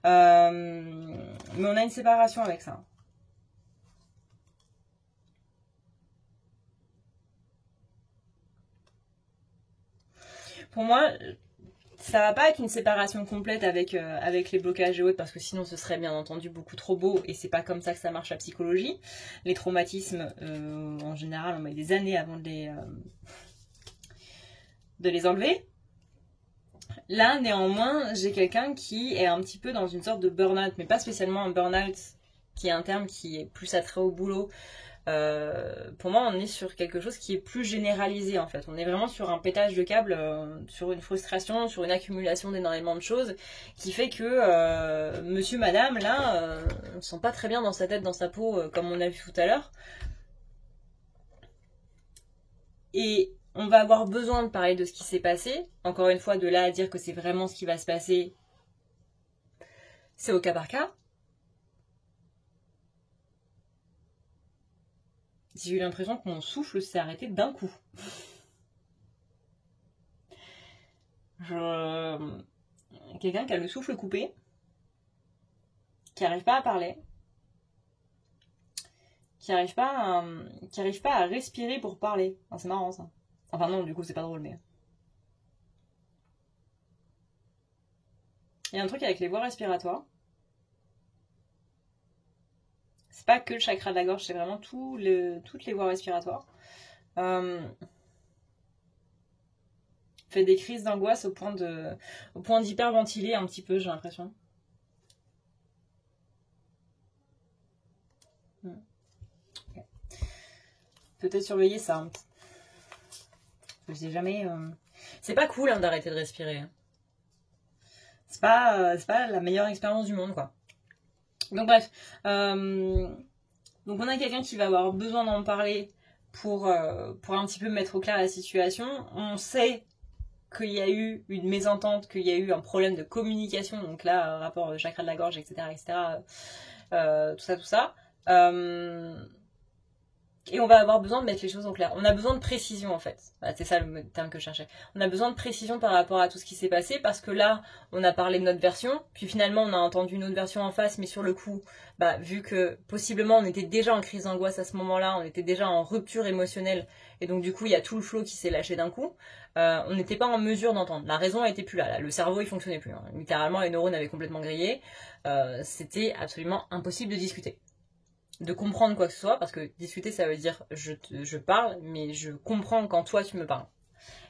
Mais on a une séparation avec ça. Pour moi, ça va pas être une séparation complète avec les blocages et autres, parce que sinon ce serait bien entendu beaucoup trop beau, et c'est pas comme ça que ça marche la psychologie. Les traumatismes, en général, on met des années avant de les enlever. Là, néanmoins, j'ai quelqu'un qui est un petit peu dans une sorte de burn-out, mais pas spécialement un burn-out qui est un terme qui est plus attrait au boulot. Pour moi, on est sur quelque chose qui est plus généralisé en fait. On est vraiment sur un pétage de câble, sur une frustration, sur une accumulation d'énormément de choses qui fait que monsieur, madame, là, ne sont pas très bien dans sa tête, dans sa peau, comme on a vu tout à l'heure. Et on va avoir besoin de parler de ce qui s'est passé. Encore une fois, de là à dire que c'est vraiment ce qui va se passer, c'est au cas par cas. J'ai eu l'impression que mon souffle s'est arrêté d'un coup. Quelqu'un qui a le souffle coupé, qui n'arrive pas à parler, qui n'arrive pas à respirer pour parler. Ah, c'est marrant ça. Enfin non, du coup c'est pas drôle, mais... Il y a un truc avec les voies respiratoires. C'est pas que le chakra de la gorge, c'est vraiment toutes les voies respiratoires. Fait des crises d'angoisse au point d'hyperventiler un petit peu, j'ai l'impression. Okay. Peut-être surveiller ça. Je sais jamais. C'est pas cool hein, d'arrêter de respirer. C'est pas la meilleure expérience du monde, quoi. Donc bref, donc on a quelqu'un qui va avoir besoin d'en parler pour un petit peu mettre au clair la situation. On sait qu'il y a eu une mésentente, qu'il y a eu un problème de communication, donc là, rapport au chakra de la gorge, etc. Tout ça. Et on va avoir besoin de mettre les choses au clair. On a besoin de précision en fait. Voilà, c'est ça le terme que je cherchais. On a besoin de précision par rapport à tout ce qui s'est passé parce que là, on a parlé de notre version, puis finalement on a entendu une autre version en face, mais sur le coup, vu que possiblement on était déjà en crise d'angoisse à ce moment-là, on était déjà en rupture émotionnelle, et donc du coup il y a tout le flot qui s'est lâché d'un coup, on n'était pas en mesure d'entendre. La raison était plus là, là. Le cerveau il fonctionnait plus. Hein. Littéralement les neurones avaient complètement grillé. C'était absolument impossible de discuter. De comprendre quoi que ce soit, parce que discuter ça veut dire je parle, mais je comprends quand toi tu me parles.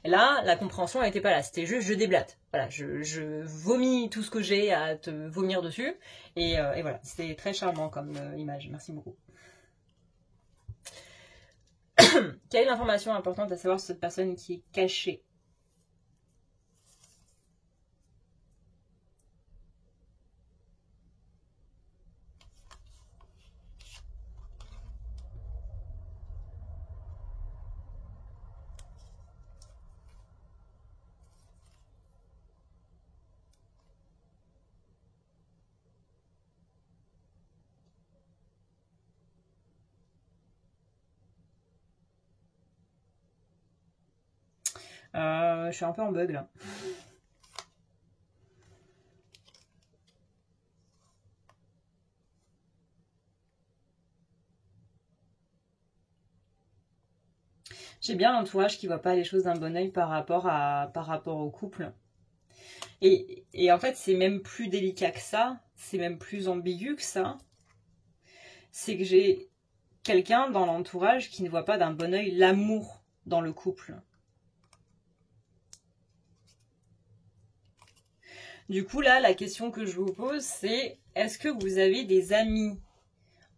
Et là, la compréhension n'était pas là, c'était juste je déblate. Voilà, je vomis tout ce que j'ai à te vomir dessus, et voilà, c'était très charmant comme image, merci beaucoup. Quelle est l'information importante à savoir sur cette personne qui est cachée? Je suis un peu en bug là. J'ai bien l'entourage qui voit pas les choses d'un bon oeil par rapport au couple. Et en fait, c'est même plus délicat que ça, c'est même plus ambigu que ça. C'est que j'ai quelqu'un dans l'entourage qui ne voit pas d'un bon oeil l'amour dans le couple. Du coup, là, la question que je vous pose, c'est est-ce que vous avez des amis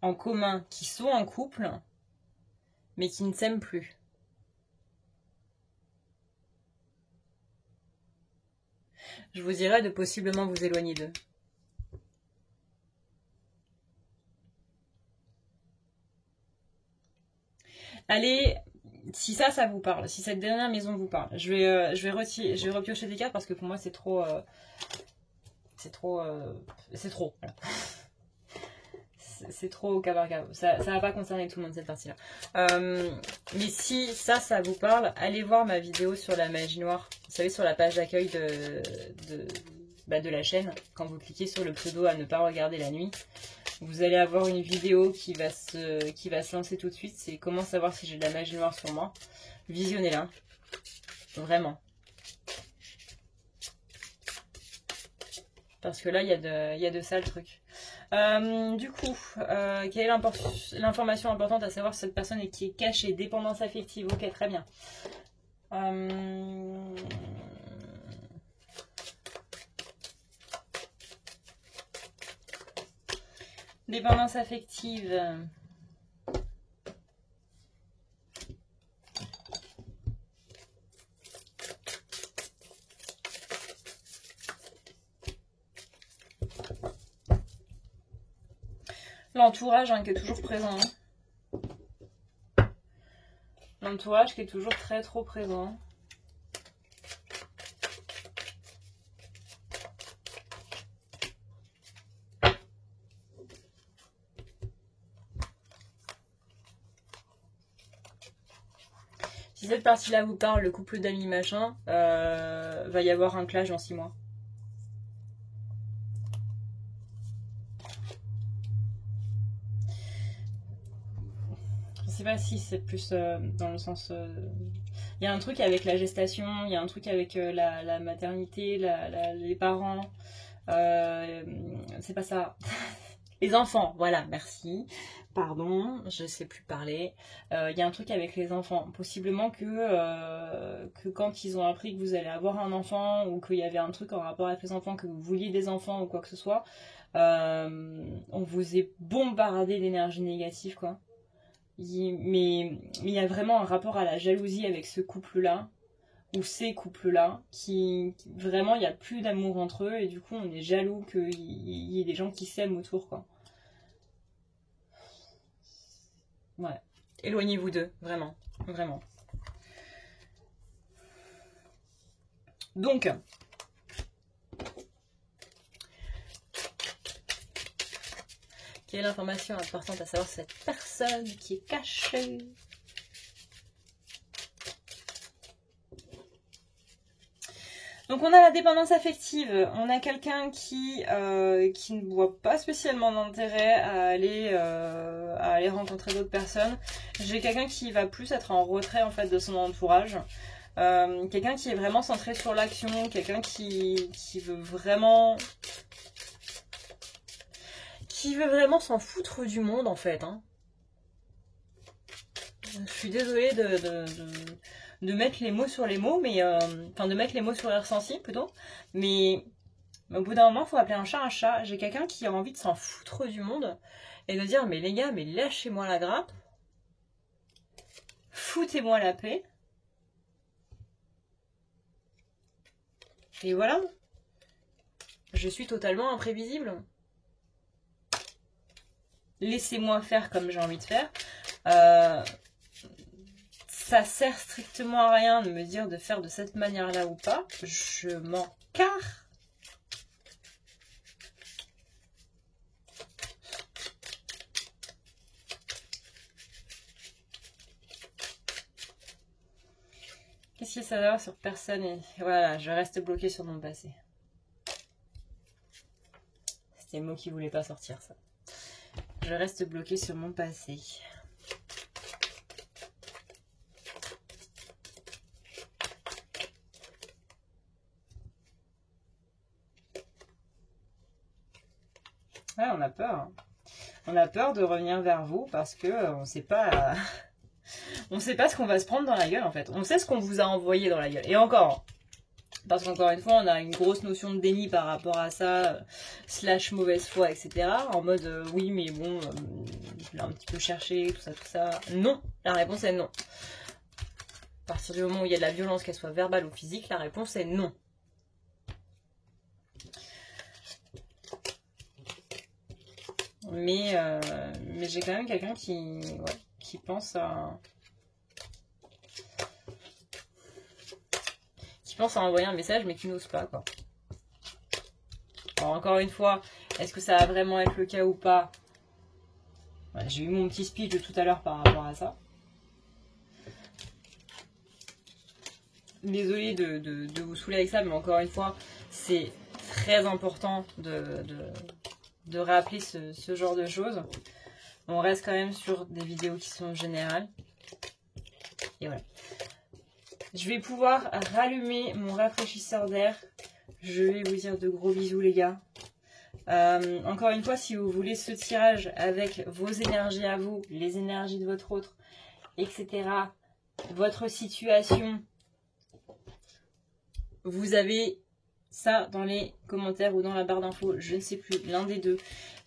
en commun qui sont en couple, mais qui ne s'aiment plus? Je vous dirais de possiblement vous éloigner d'eux. Allez, si ça vous parle, si cette dernière maison vous parle, je vais repiocher des cartes parce que pour moi c'est trop, c'est trop. Voilà. C'est trop au cas par cas. Ça va pas concerner tout le monde cette partie-là. Mais si ça vous parle, allez voir ma vidéo sur la magie noire. Vous savez, sur la page d'accueil de la chaîne, quand vous cliquez sur le pseudo à ne pas regarder la nuit, vous allez avoir une vidéo qui va se lancer tout de suite. C'est comment savoir si j'ai de la magie noire sur moi. Visionnez-la. Vraiment. Parce que là, il y a de sales trucs. Du coup, quelle est l'information importante à savoir sur cette personne et qui est cachée? Dépendance affective, ok, très bien. Dépendance affective. L'entourage qui est toujours présent. L'entourage qui est toujours très trop présent. Si cette partie-là vous parle, le couple d'amis machin, va y avoir un clash dans 6 mois. Je sais pas si c'est plus dans le sens... Il y a un truc avec la gestation, il y a un truc avec la maternité, les parents. C'est pas ça. Les enfants, voilà, merci. Pardon, je sais plus parler. Il y a un truc avec les enfants. Possiblement que quand ils ont appris que vous allez avoir un enfant ou qu'il y avait un truc en rapport avec les enfants, que vous vouliez des enfants ou quoi que ce soit, on vous est bombardé d'énergie négative, quoi. Mais il y a vraiment un rapport à la jalousie avec ce couple-là, ou ces couples-là, qui vraiment, il n'y a plus d'amour entre eux, et du coup, on est jaloux qu'il y ait des gens qui s'aiment autour, quoi. Ouais. Éloignez-vous d'eux, vraiment. Vraiment. Donc, Quelle est l'information importante à savoir sur cette personne qui est cachée? Donc on a la dépendance affective, on a quelqu'un qui ne voit pas spécialement d'intérêt à aller rencontrer d'autres personnes. J'ai quelqu'un qui va plus être en retrait en fait de son entourage. Quelqu'un qui est vraiment centré sur l'action, quelqu'un qui veut vraiment s'en foutre du monde en fait. Hein. Je suis désolée de mettre les mots sur les mots, mais enfin de mettre les mots sur les ressentis plutôt, mais au bout d'un moment, il faut appeler un chat un chat. J'ai quelqu'un qui a envie de s'en foutre du monde et de dire mais les gars, mais lâchez-moi la grappe, foutez-moi la paix. Et voilà, je suis totalement imprévisible. Laissez-moi faire comme j'ai envie de faire. Ça sert strictement à rien de me dire de faire de cette manière-là ou pas. Je m'en carre. Qu'est-ce qu'il y a à savoir sur personne et voilà, je reste bloquée sur mon passé. C'était le mot qui voulait pas sortir, ça. Je reste bloquée sur mon passé. Ouais, on a peur. Hein. On a peur de revenir vers vous parce que on sait pas... on sait pas ce qu'on va se prendre dans la gueule en fait. On sait ce qu'on vous a envoyé dans la gueule. Et encore, parce qu'encore une fois, on a une grosse notion de déni par rapport à ça, slash mauvaise foi, etc. En mode, oui, mais bon, je l'ai un petit peu cherché, tout ça. Non, la réponse est non. À partir du moment où il y a de la violence, qu'elle soit verbale ou physique, la réponse est non. Mais j'ai quand même quelqu'un qui pense à... envoyer un message mais qui n'ose pas quoi. Alors encore une fois, est-ce que ça va vraiment être le cas ou pas? Voilà, j'ai eu mon petit speech de tout à l'heure par rapport à ça. Désolée de vous saouler avec ça, mais encore une fois, c'est très important de rappeler ce genre de choses. On reste quand même sur des vidéos qui sont générales. Et voilà. Je vais pouvoir rallumer mon rafraîchisseur d'air. Je vais vous dire de gros bisous les gars. Encore une fois, si vous voulez ce tirage avec vos énergies à vous, les énergies de votre autre, etc. Votre situation, vous avez ça dans les commentaires ou dans la barre d'infos, je ne sais plus, l'un des deux.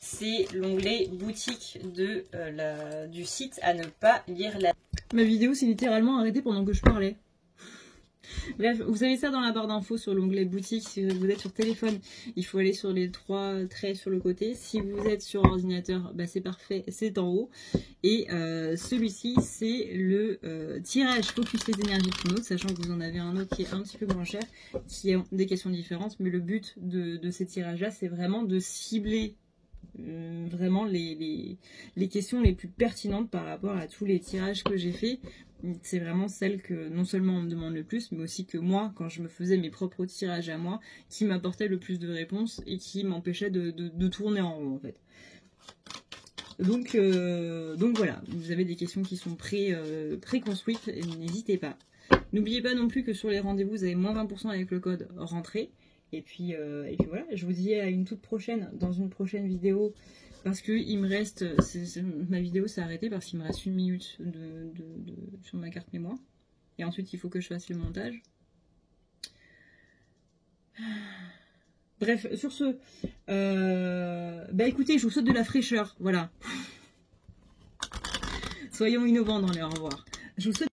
C'est l'onglet boutique du site à ne pas lire la... Ma vidéo s'est littéralement arrêtée pendant que je parlais. Bref, vous avez ça dans la barre d'infos sur l'onglet boutique. Si vous êtes sur téléphone, il faut aller sur les 3 traits sur le côté. Si vous êtes sur ordinateur, bah c'est parfait, c'est en haut. Et celui-ci, c'est le tirage Focus les énergies de ton autre, sachant que vous en avez un autre qui est un petit peu moins cher, qui a des questions différentes. Mais le but de ces tirages-là, c'est vraiment de cibler vraiment les questions les plus pertinentes par rapport à tous les tirages que j'ai fait. C'est vraiment celle que non seulement on me demande le plus, mais aussi que moi, quand je me faisais mes propres tirages à moi, qui m'apportaient le plus de réponses et qui m'empêchaient de tourner en rond en fait. Donc voilà, vous avez des questions qui sont préconstruites, n'hésitez pas. N'oubliez pas non plus que sur les rendez-vous, vous avez moins 20% avec le code rentrée. Et puis voilà, je vous dis à une toute prochaine, dans une prochaine vidéo. Parce que il me reste, ma vidéo s'est arrêtée parce qu'il me reste 1 minute sur ma carte mémoire. Et ensuite il faut que je fasse le montage. Bref, sur ce, bah écoutez, je vous souhaite de la fraîcheur, voilà. Soyons innovants dans les au revoir. Je vous souhaite